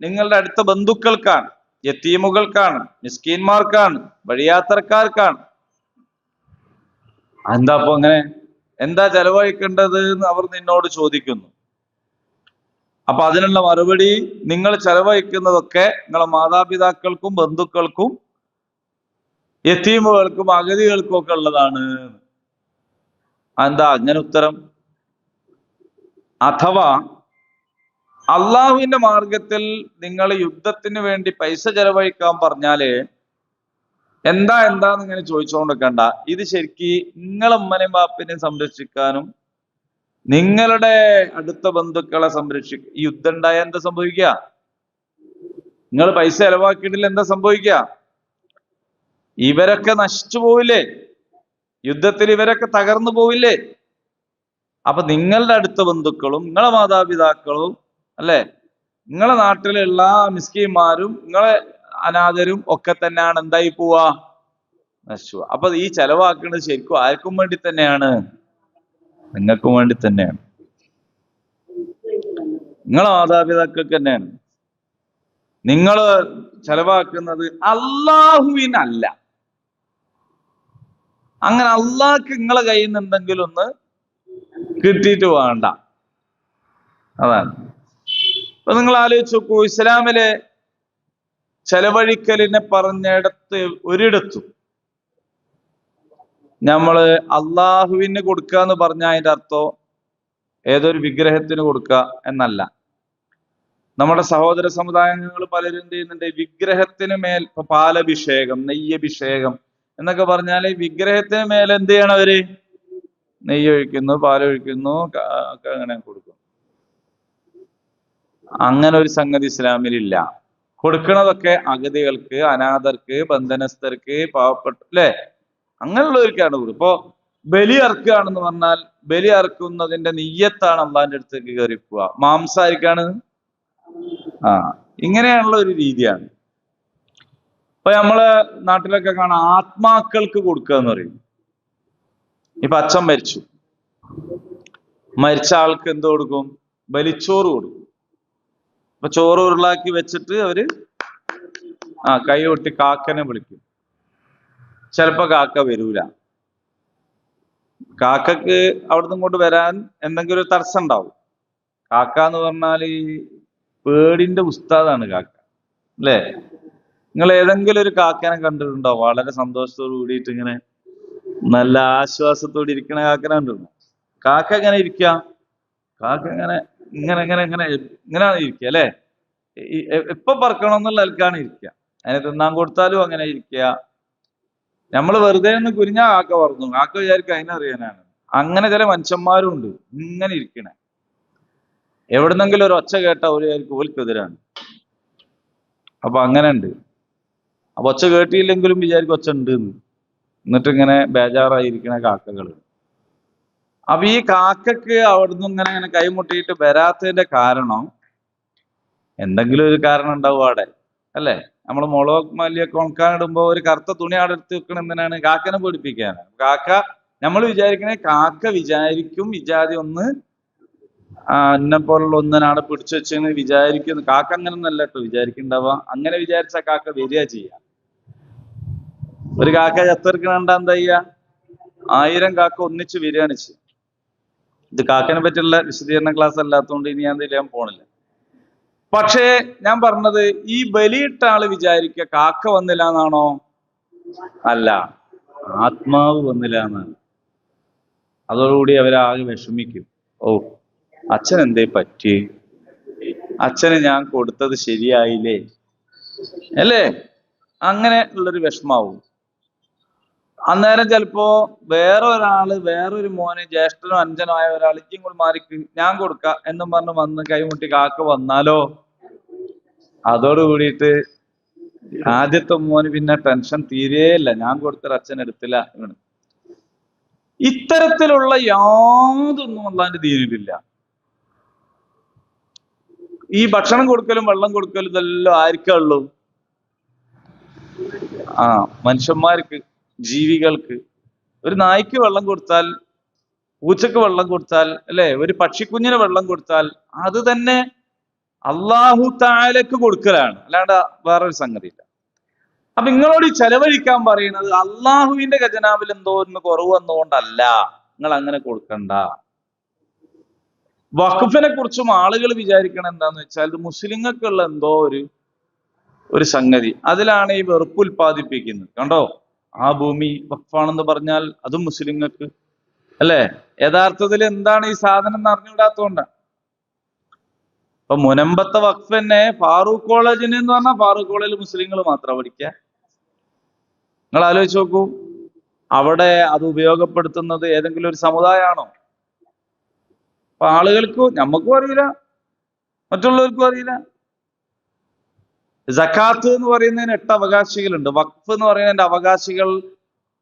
നിങ്ങളുടെ അടുത്ത ബന്ധുക്കൾക്കാണ്, യതീമുകൾക്കാണ്, മിസ്കീന്മാർക്കാണ്, വഴിയാത്രക്കാർക്കാണ്. എന്താ അപ്പൊ അങ്ങനെ? എന്താ ചെലവഴിക്കേണ്ടത് എന്ന് അവർ നിന്നോട് ചോദിക്കുന്നു. അപ്പൊ അതിനുള്ള മറുപടി, നിങ്ങൾ ചെലവഴിക്കുന്നതൊക്കെ നിങ്ങളെ മാതാപിതാക്കൾക്കും ബന്ധുക്കൾക്കും യതീമുകൾക്കും അഗതികൾക്കും ഒക്കെ ഉള്ളതാണ്. എന്താ അങ്ങനെ ഉത്തരം? അഥവാ അള്ളാഹുവിന്റെ മാർഗത്തിൽ നിങ്ങൾ യുദ്ധത്തിന് വേണ്ടി പൈസ ചെലവഴിക്കാൻ പറഞ്ഞാല് എന്താന്ന് ഇങ്ങനെ ചോദിച്ചുകൊണ്ടിരിക്കണ്ട. ഇത് ശരിക്ക് നിങ്ങളെ ഉമ്മനെയും ബാപ്പിനെയും സംരക്ഷിക്കാനും നിങ്ങളുടെ അടുത്ത ബന്ധുക്കളെ സംരക്ഷിക്കുക. ഈ യുദ്ധം ഉണ്ടായാൽ എന്താ സംഭവിക്കുക? നിങ്ങൾ പൈസ ചെലവാക്കിയിട്ടില്ല, എന്താ സംഭവിക്കുക? ഇവരൊക്കെ നശിച്ചു പോവില്ലേ? യുദ്ധത്തിൽ ഇവരൊക്കെ തകർന്നു പോവില്ലേ? അപ്പൊ നിങ്ങളുടെ അടുത്ത ബന്ധുക്കളും നിങ്ങളെ മാതാപിതാക്കളും അല്ലെ, നിങ്ങളെ നാട്ടിലുള്ള മിസ്കിന്മാരും നിങ്ങളെ അനാഥരും ഒക്കെ തന്നെയാണ് എന്തായി പോവാ, നശിച്ചു. അപ്പൊ ഈ ചെലവാക്കുന്നത് ശരിക്കും ആർക്കും വേണ്ടി തന്നെയാണ്? നിങ്ങൾക്കും വേണ്ടി തന്നെയാണ്. നിങ്ങളെ മാതാപിതാക്കൾക്ക് തന്നെയാണ്. നിങ്ങൾ ചെലവാക്കുന്നത് അള്ളാഹുവിനല്ല. അങ്ങനെ അള്ളാഹ്ക്ക് നിങ്ങളെ കയ്യിൽ നിന്ന് എന്തെങ്കിലും ഒന്ന് കിട്ടിയിട്ട് വേണ്ട. അതാണ്. അപ്പൊ നിങ്ങൾ ആലോചിച്ച് നോക്കൂ, ഇസ്ലാമിലെ ചെലവഴിക്കലിനെ പറഞ്ഞിടത്ത് ഒരിടത്തും നമ്മള് അള്ളാഹുവിന് കൊടുക്കുക എന്ന് പറഞ്ഞ അതിന്റെ അർത്ഥം ഏതൊരു വിഗ്രഹത്തിന് കൊടുക്കുക എന്നല്ല. നമ്മുടെ സഹോദര സമുദായങ്ങൾ പലരും എന്ത് ചെയ്യുന്നുണ്ട്, വിഗ്രഹത്തിന് മേൽ ഇപ്പൊ പാലഭിഷേകം, നെയ്യഭിഷേകം എന്നൊക്കെ പറഞ്ഞാല് വിഗ്രഹത്തിന് മേലെ എന്ത് ചെയ്യണം അവര്? നെയ്യൊഴിക്കുന്നു, പാലൊഴിക്കുന്നു, ഒക്കെ അങ്ങനെ കൊടുക്കും. അങ്ങനെ ഒരു സംഗതി ഇസ്ലാമിലില്ല. കൊടുക്കണതൊക്കെ അഗതികൾക്ക്, അനാഥർക്ക്, ബന്ധനസ്ഥർക്ക്, പാവപ്പെട്ട അല്ലെ, അങ്ങനെയുള്ളവർക്കാണ് കൊടുക്കും. ഇപ്പോ ബലി അറുക്കുകയാണെന്ന് പറഞ്ഞാൽ ബലി അറുക്കുന്നതിന്റെ നിയ്യത്താണ് അള്ളാഹിന്റെ അടുത്തേക്ക് കയറി പോവുക. മാംസായിരിക്കാണ്. ഇങ്ങനെയുള്ള ഒരു രീതിയാണ്. ഇപ്പൊ നമ്മളെ നാട്ടിലൊക്കെ കാണാം ആത്മാക്കൾക്ക് കൊടുക്കുക എന്ന് പറയും. ഇപ്പൊ അച്ഛൻ മരിച്ച ആൾക്ക് എന്ത് കൊടുക്കും? ബലിച്ചോറ് കൊടുക്കും. അപ്പൊ ചോറ് ഉരുളാക്കി വെച്ചിട്ട് അവര് കൈ കൊട്ടി കാക്കനെ വിളിക്കും. ചിലപ്പോ കാക്ക വരൂല. കാക്കക്ക് അവിടുന്ന് ഇങ്ങോട്ട് വരാൻ എന്തെങ്കിലും ഒരു തടസ്സം ഉണ്ടാവും. കാക്ക എന്ന് പറഞ്ഞാൽ ഈ പേടിന്റെ ഉസ്താദാണ് കാക്ക, അല്ലേ? നിങ്ങൾ ഏതെങ്കിലും ഒരു കാക്കനെ കണ്ടിട്ടുണ്ടോ വളരെ സന്തോഷത്തോട് കൂടിയിട്ട് ഇങ്ങനെ നല്ല ആശ്വാസത്തോടെ ഇരിക്കണ കാക്കനെ കണ്ടിട്ടുണ്ടോ? കാക്ക എങ്ങനെ ഇരിക്കുക? കാക്ക ഇങ്ങനെ ഇങ്ങനെ ഇങ്ങനെ ഇങ്ങനെ ഇങ്ങനെയാണ് ഇരിക്കുക, അല്ലെ? എപ്പൊ പറക്കണം എന്നുള്ള ആൾക്കാണ് ഇരിക്കുക. അതിനെ തിന്നാൻ കൊടുത്താലും അങ്ങനെ ഇരിക്കുക. നമ്മൾ വെറുതെ ഒന്ന് കുരിഞ്ഞാ കാക്ക പറഞ്ഞു, കാക്ക വിചാരിക്കും അതിനറിയാനാണ്. അങ്ങനെ ചില മനുഷ്യന്മാരും ഉണ്ട് ഇങ്ങനെ ഇരിക്കണേ. എവിടുന്നെങ്കിലും ഒരു ഒച്ച കേട്ട ഒരു ഓൽക്കെതിരാണ്. അപ്പൊ അങ്ങനെ ഉണ്ട്. അപ്പൊ ഒച്ച കേട്ടിയില്ലെങ്കിലും വിചാരിക്കും ഒച്ച ഉണ്ട് എന്ന്. എന്നിട്ട് ഇങ്ങനെ ബേജാറായിരിക്കണ കാക്കകള്. അപ്പൊ ഈ കാക്കക്ക് അവിടുന്ന് ഇങ്ങനെ കൈമുട്ടിയിട്ട് വരാത്തതിന്റെ കാരണം എന്തെങ്കിലും ഒരു കാരണം ഉണ്ടാവും അവിടെ, അല്ലെ? നമ്മൾ മുളക് മല്ലിയൊക്കെ ഉണക്കാനിടുമ്പോ ഒരു കറുത്ത തുണി അവിടെ എടുത്ത് വെക്കണം എന്തിനാണ്? കാക്കനെ പേടിപ്പിക്കാനാണ്. കാക്ക നമ്മൾ വിചാരിക്കണേ, കാക്ക വിചാരിക്കും വിചാരി ഒന്ന് എന്നെ പോലുള്ള ഒന്നിനാടെ പിടിച്ചു വെച്ചെന്ന് വിചാരിക്കുന്നു. കാക്ക അങ്ങനെ ഒന്നല്ല കേട്ടോ വിചാരിക്കണ്ടാവുക. അങ്ങനെ വിചാരിച്ച കാക്ക വരിക ചെയ്യാ. ഒരു കാക്ക ചത്തെടുക്കണണ്ട എന്താ ചെയ്യാ? 1000 കാക്ക ഒന്നിച്ച് വരികയാണ് ചെയ്യുക. ഇത് കാക്കനെ പറ്റിയുള്ള വിശദീകരണ ക്ലാസ് അല്ലാത്തതുകൊണ്ട് ഇനി ഞാൻ ഇതിലാൻ പോണില്ല. പക്ഷേ ഞാൻ പറഞ്ഞത്, ഈ ബലിയിട്ട ആള് വിചാരിക്കുക കാക്ക വന്നില്ല എന്നാണോ? അല്ല, ആത്മാവ് വന്നില്ല എന്നാണ്. അതോടുകൂടി അവരാകെ വിഷമിക്കും. ഓ, അച്ഛൻ എന്തേ പറ്റി? അച്ഛന് ഞാൻ കൊടുത്തത് ശരിയായില്ലേ, അല്ലേ? അങ്ങനെ ഉള്ളൊരു വിഷമാവും. അന്നേരം ചിലപ്പോ വേറൊരു മോന്, ജ്യേഷ്ഠനോ അഞ്ചനോ ആയ ഒരാൾ ഇജ്ജും കൂടി മാറിക്ക് ഞാൻ കൊടുക്ക എന്നും പറഞ്ഞ് വന്ന് കൈമുട്ടി കാക്ക വന്നാലോ, അതോട് കൂടിയിട്ട് ആദ്യത്തെ മോന് പിന്നെ ടെൻഷൻ തീരെയില്ല, ഞാൻ കൊടുത്തൊരു അച്ഛൻ എടുത്തില്ല. ഇത്തരത്തിലുള്ള യാതൊന്നും അള്ളാന്റെ ദീനിലില്ല. ഈ ഭക്ഷണം കൊടുക്കലും വെള്ളം കൊടുക്കലും ഇതെല്ലാം ആർക്കുള്ളൂ? മനുഷ്യന്മാർക്ക്, ജീവികൾക്ക്. ഒരു നായ്ക്ക് വെള്ളം കൊടുത്താൽ, പൂച്ചക്ക് വെള്ളം കൊടുത്താൽ, അല്ലെ, ഒരു പക്ഷിക്കുഞ്ഞിന് വെള്ളം കൊടുത്താൽ അത് തന്നെ അള്ളാഹു തആലക്ക് കൊടുക്കലാണ്, അല്ലാണ്ട് വേറൊരു സംഗതിയില്ല. അപ്പൊ നിങ്ങളോട് ഈ ചെലവഴിക്കാൻ പറയുന്നത് അള്ളാഹുവിന്റെ ഖജനാവിൽ എന്തോ ഒന്ന് കുറവ് വന്നുകൊണ്ടല്ല. നിങ്ങൾ അങ്ങനെ കൊടുക്കണ്ട. വഖഫിനെ കുറിച്ചും ആളുകൾ വിചാരിക്കണം എന്താന്ന് വെച്ചാൽ ഇത് മുസ്ലിങ്ങൾക്കുള്ള എന്തോ ഒരു സംഗതി. അതിലാണ് ഈ വെറുപ്പ് ഉൽപ്പാദിപ്പിക്കുന്നത്. കണ്ടോ, ആ ഭൂമി വഖഫാണെന്ന് പറഞ്ഞാൽ അതും മുസ്ലിങ്ങൾക്ക്, അല്ലെ? യഥാർത്ഥത്തിൽ എന്താണ് ഈ സാധനം എന്ന് അറിഞ്ഞുകൂടാത്തതുകൊണ്ടാണ്. ഇപ്പൊ മുനമ്പത്തെ വഖഫ് തന്നെ ഫാറൂഖ് കോളേജിന് എന്ന് പറഞ്ഞാൽ ഫാറൂഖ് കോളേജിൽ മുസ്ലിങ്ങൾ മാത്രം പഠിക്കുക. നിങ്ങൾ ആലോചിച്ച് നോക്കൂ, അവിടെ അത് ഉപയോഗപ്പെടുത്തുന്നത് ഏതെങ്കിലും ഒരു സമുദായമാണോ? അപ്പൊ ആളുകൾക്ക്, നമുക്കും അറിയില്ല, മറ്റുള്ളവർക്കും അറിയില്ല. സക്കാത്ത് എന്ന് പറയുന്നതിന് 8 അവകാശികളുണ്ട്. വഖഫ് എന്ന് പറയുന്നതിന്റെ അവകാശികൾ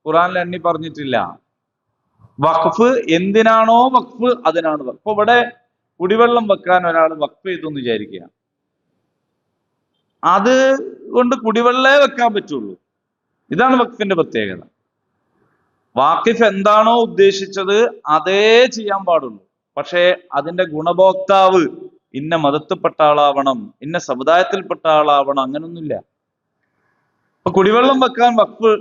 ഖുറാനിൽ എണ്ണി പറഞ്ഞിട്ടില്ല. വഖഫ് എന്തിനാണോ വഖഫ് അതിനാണ് വഖഫ്. ഇപ്പൊ ഇവിടെ കുടിവെള്ളം വെക്കാൻ ഒരാൾ വഖഫ് ചെയ്തെന്ന് വിചാരിക്കുക, അത് കൊണ്ട് കുടിവെള്ളേ വെക്കാൻ പറ്റുള്ളൂ. ഇതാണ് വഖഫിന്റെ പ്രത്യേകത. വാക്കിഫ് എന്താണോ ഉദ്ദേശിച്ചത് അതേ ചെയ്യാൻ പാടുള്ളൂ. പക്ഷേ അതിന്റെ ഗുണഭോക്താവ് ഇന്ന മതത്തിൽപ്പെട്ട ആളാവണം, ഇന്ന സമുദായത്തിൽപ്പെട്ട ആളാവണം, അങ്ങനൊന്നുമില്ല. ഇപ്പൊ കുടിവെള്ളം വെക്കാൻ വഖഫ്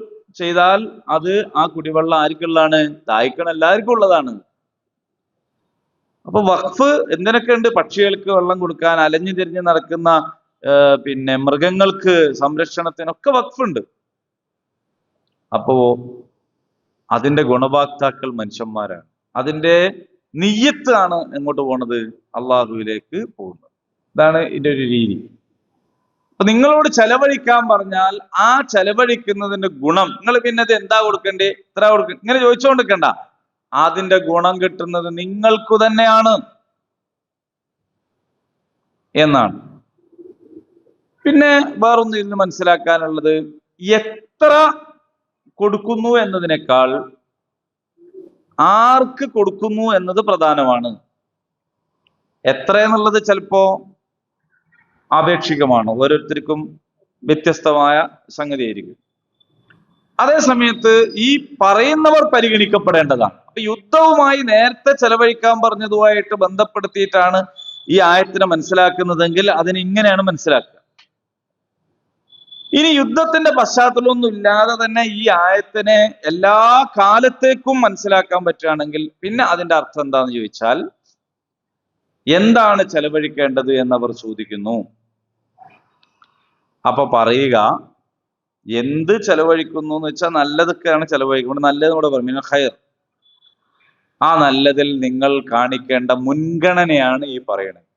ചെയ്താൽ അത് ആ കുടിവെള്ളം ആർക്കുള്ളതാണ്? ദാഹിക്കണ എല്ലാവർക്കും ഉള്ളതാണ്. അപ്പൊ വഖഫ് എന്തിനൊക്കെ ഉണ്ട്? പക്ഷികൾക്ക് വെള്ളം കൊടുക്കാൻ, അലഞ്ഞു തിരിഞ്ഞ് നടക്കുന്ന പിന്നെ മൃഗങ്ങൾക്ക് സംരക്ഷണത്തിനൊക്കെ വഖഫുണ്ട്. അപ്പോ അതിന്റെ ഗുണഭോക്താക്കൾ മനുഷ്യന്മാരാണ്. അതിന്റെ നിയ്യത്ത് ആണ് എങ്ങോട്ട് പോണത്? അള്ളാഹുവിലേക്ക് പോകുന്നത്. ഇതാണ് ഇതിന്റെ ഒരു രീതി. അപ്പൊ നിങ്ങളോട് ചെലവഴിക്കാൻ പറഞ്ഞാൽ ആ ചെലവഴിക്കുന്നതിന്റെ ഗുണം നിങ്ങൾ പിന്നെ അത് എന്താ കൊടുക്കണ്ടേ, എത്ര കൊടുക്ക, ഇങ്ങനെ ചോദിച്ചുകൊണ്ടിരിക്കണ്ട. അതിന്റെ ഗുണം കിട്ടുന്നത് നിങ്ങൾക്കു തന്നെയാണ് എന്നാണ്. പിന്നെ വേറൊന്നും ഇതിന് മനസ്സിലാക്കാനുള്ളത്, എത്ര കൊടുക്കുന്നു എന്നതിനേക്കാൾ ആർക്ക് കൊടുക്കുന്നു എന്നത് പ്രധാനമാണ്. എത്ര എന്നുള്ളത് ചിലപ്പോ ആപേക്ഷികമാണ്, ഓരോരുത്തർക്കും വ്യത്യസ്തമായ സംഗതിയായിരിക്കും. അതേ സമയത്ത് ഈ പറയുന്നവർ പരിഗണിക്കപ്പെടേണ്ടതാണ്. അപ്പൊ യുദ്ധവുമായി നേരത്തെ ചെലവഴിക്കാൻ പറഞ്ഞതുമായിട്ട് ബന്ധപ്പെടുത്തിയിട്ടാണ് ഈ ആയത്തിനെ മനസ്സിലാക്കുന്നതെങ്കിൽ അതിന് ഇങ്ങനെയാണ് മനസ്സിലാക്കുക. ഇനി യുദ്ധത്തിന്റെ പശ്ചാത്തലമൊന്നും ഇല്ലാതെ തന്നെ ഈ ആയത്തിനെ എല്ലാ കാലത്തേക്കും മനസ്സിലാക്കാൻ പറ്റുകയാണെങ്കിൽ പിന്നെ അതിന്റെ അർത്ഥം എന്താണെന്ന് ചോദിച്ചാൽ, എന്താണ് ചെലവഴിക്കേണ്ടത് എന്നവർ ചോദിക്കുന്നു. അപ്പൊ പറയുക, എന്ത് ചെലവഴിക്കുന്നു എന്ന് വെച്ചാൽ നല്ലതൊക്കെയാണ് ചെലവഴിക്കുന്നത്. നല്ലത് കൂടെ പറഞ്ഞു, ഖൈർ, ആ നല്ലതിൽ നിങ്ങൾ കാണിക്കേണ്ട മുൻഗണനയാണ് ഈ പറയണത്.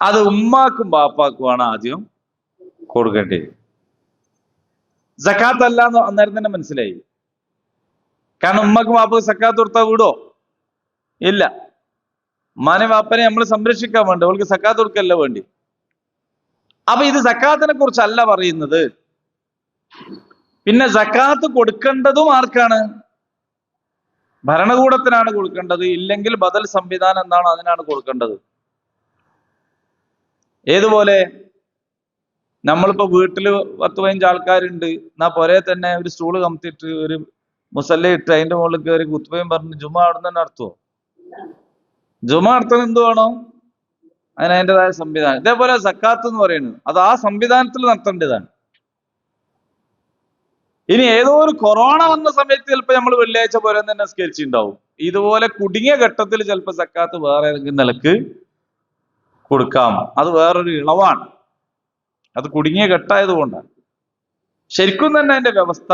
അത് ഉമ്മാക്കും ബാപ്പാക്കുമാണ് ആദ്യം കൊടുക്കേണ്ടത്. സക്കാത്ത് അല്ല എന്ന് അന്നേരം തന്നെ മനസ്സിലായി. കാരണം ഉമ്മക്കും ബാപ്പക്കും സക്കാത്ത് കൊടുത്താൽ വിടോ? ഇല്ല. ഉമ്മാനെ ബാപ്പനെ നമ്മൾ സംരക്ഷിക്കാൻ വേണ്ടി അവൾക്ക് സക്കാത്ത് കൊടുക്കല്ല വേണ്ടി. അപ്പൊ ഇത് സക്കാത്തിനെ കുറിച്ചല്ല പറയുന്നത്. പിന്നെ സക്കാത്ത് കൊടുക്കേണ്ടതും ആർക്കാണ്? ഭരണകൂടത്തിനാണ് കൊടുക്കേണ്ടത്. ഇല്ലെങ്കിൽ ബദൽ സംവിധാനം എന്താണ്, അതിനാണ് കൊടുക്കേണ്ടത്. ഏതുപോലെ നമ്മളിപ്പോ വീട്ടില് 10-15 ആൾക്കാരുണ്ട്, എന്നാ പോരെ തന്നെ ഒരു സ്റ്റൂള് കമത്തിയിട്ട് ഒരു മുസല്ല ഇട്ട് അതിന്റെ മുകളിൽ കയറി കുത്തുബയും പറഞ്ഞ് ജുമ അവിടെ തന്നെ നടത്തുവോ? ജുമ നടത്തുന്നത് എന്ത് വേണോ അതിന് അതിൻ്റെതായ സംവിധാനം. ഇതേപോലെ സക്കാത്ത് എന്ന് പറയുന്നത് അത് ആ സംവിധാനത്തിൽ നടത്തേണ്ടതാണ്. ഇനി ഏതോ ഒരു കൊറോണ വന്ന സമയത്ത് ചിലപ്പോൾ നമ്മൾ വെള്ളിയാഴ്ച പോലെ തന്നെ നിസ്കരിച്ചിട്ടുണ്ടാവും. ഇതുപോലെ കുടുങ്ങിയ ഘട്ടത്തിൽ ചിലപ്പോൾ സക്കാത്ത് വേറെ ഏതെങ്കിലും നിലക്ക് കൊടുക്കാം. അത് വേറൊരു ഇളവാണ്. അത് കുടുങ്ങിയ ഘട്ടമായത് കൊണ്ടാണ്. ശരിക്കും തന്നെ അതിന്റെ വ്യവസ്ഥ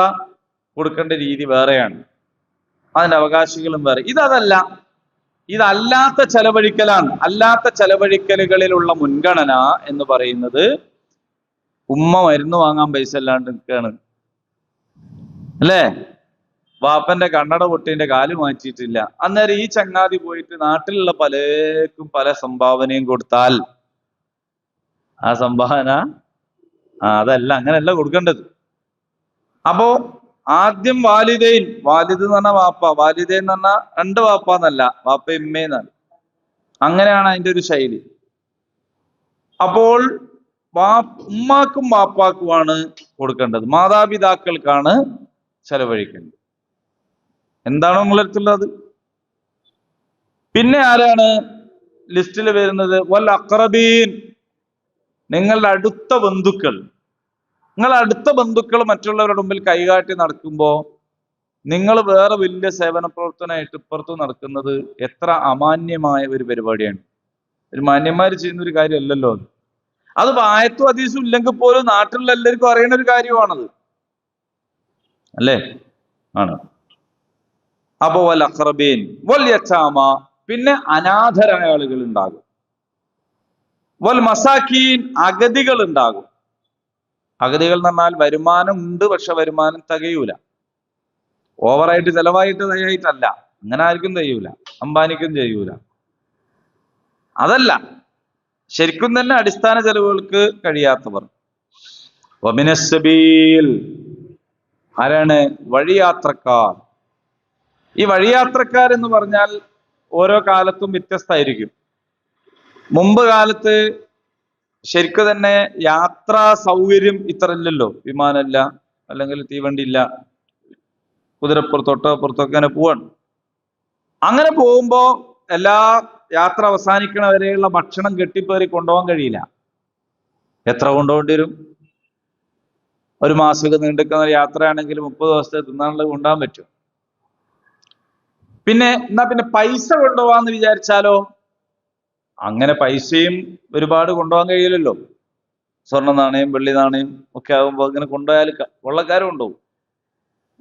കൊടുക്കേണ്ട രീതി വേറെയാണ്, അതിന്റെ അവകാശികളും വേറെ. ഇതല്ല, ഇതല്ലാത്ത ചെലവഴിക്കലാണ്. അല്ലാത്ത ചെലവഴിക്കലുകളിലുള്ള മുൻഗണന എന്ന് പറയുന്നത്, ഉമ്മ മരുന്ന് വാങ്ങാൻ പൈസ അല്ലാണ്ട് നിൽക്കുകയാണ് അല്ലേ, വാപ്പന്റെ കണ്ണട പൊട്ടിന്റെ കാല് മാറ്റിയിട്ടില്ല, അന്നേരം ഈ ചങ്ങാതി പോയിട്ട് നാട്ടിലുള്ള പലർക്കും പല സംഭാവനയും കൊടുത്താൽ ആ സംഭാവന അതല്ല, അങ്ങനെയല്ല കൊടുക്കേണ്ടത്. അപ്പോ ആദ്യം വാലിദൈൻ, വാലിദ് എന്ന് പറഞ്ഞാൽ വാപ്പ, വാലിദൈൻ എന്ന് പറഞ്ഞാൽ 2 വാപ്പ എന്നല്ല, വാപ്പ ഇമ്മേന്നാണ്. അങ്ങനെയാണ് അതിന്റെ ഒരു ശൈലി. അപ്പോൾ ഉമ്മാക്കും വാപ്പാക്കുമാണ് കൊടുക്കേണ്ടത്, മാതാപിതാക്കൾക്കാണ് ചെലവഴിക്കേണ്ടത്. എന്താണോ നിങ്ങളടുത്തുള്ളത്. പിന്നെ ആരാണ് ലിസ്റ്റിൽ വരുന്നത്? വൽ അഖ്റബീൻ, നിങ്ങളുടെ അടുത്ത ബന്ധുക്കൾ. നിങ്ങൾ അടുത്ത ബന്ധുക്കൾ മറ്റുള്ളവരുടെ മുമ്പിൽ കൈകാട്ടി നടക്കുമ്പോൾ നിങ്ങൾ വേറെ വലിയ സേവന പ്രവർത്തനമായിട്ട് ഇപ്പുറത്ത് നടക്കുന്നത് എത്ര അമാന്യമായ ഒരു പരിപാടിയാണ്. ഒരു മാന്യന്മാർ ചെയ്യുന്ന ഒരു കാര്യമല്ലല്ലോ അത്. അത് ആയത്തും ഹദീസും ഇല്ലെങ്കിൽ പോലും നാട്ടിലുള്ള എല്ലാവർക്കും അറിയുന്ന ഒരു കാര്യമാണത്, അല്ലേ? ആണ്. അപ്പൊ വൽ അഖ്റബീൻ വൽ യതാമ, പിന്നെ അനാഥരായ ആളുകൾ ഉണ്ടാകും. വൽ മസാക്കീൻ, അഗതികൾ ഉണ്ടാകും. അഗതികൾ എന്ന് പറഞ്ഞാൽ വരുമാനം ഉണ്ട്, പക്ഷെ വരുമാനം തികയൂല. ഓവറായിട്ട് ചെലവായിട്ട് തികയായിട്ടല്ല, അങ്ങനെ ആർക്കും തികയൂല, അംബാനിക്കും ചെയ്യൂല. അതല്ല, ശരിക്കും തന്നെ അടിസ്ഥാന ചെലവുകൾക്ക് കഴിയാത്തവർ. വമിനസ്സബീൽ, ആരാണ്? വഴിയാത്രക്കാർ. ഈ വഴിയാത്രക്കാരെന്ന് പറഞ്ഞാൽ ഓരോ കാലത്തും വ്യത്യസ്തമായിരിക്കും. മുമ്പ് കാലത്ത് ശരിക്കും തന്നെ യാത്രാ സൗകര്യം ഇത്ര ഇല്ലല്ലോ. വിമാനമില്ല, അല്ലെങ്കിൽ തീവണ്ടി ഇല്ല, കുതിരപ്പുറത്തോട്ടോ പുറത്തൊക്കെ അങ്ങനെ പോവാണ്. അങ്ങനെ പോകുമ്പോ എല്ലാ യാത്ര അവസാനിക്കണ വരെയുള്ള ഭക്ഷണം കെട്ടിപ്പേറി കൊണ്ടുപോകാൻ കഴിയില്ല. എത്ര കൊണ്ടുപോകേണ്ടി വരും? ഒരു മാസമൊക്കെ നീണ്ടിക്കുന്ന യാത്രയാണെങ്കിൽ 30 ദിവസത്തെ തിന്നാനുള്ളത് കൊണ്ടുപോകാൻ പറ്റും. പിന്നെ എന്നാ പിന്നെ പൈസ കൊണ്ടുപോകാന്ന് വിചാരിച്ചാലോ? അങ്ങനെ പൈസയും ഒരുപാട് കൊണ്ടുപോകാൻ കഴിയില്ലല്ലോ. സ്വർണ്ണ നാണയം, വെള്ളി നാണയം ഒക്കെ ആകുമ്പോൾ അങ്ങനെ കൊണ്ടുപോയാൽ കൊള്ളക്കാരും കൊണ്ടുപോകും.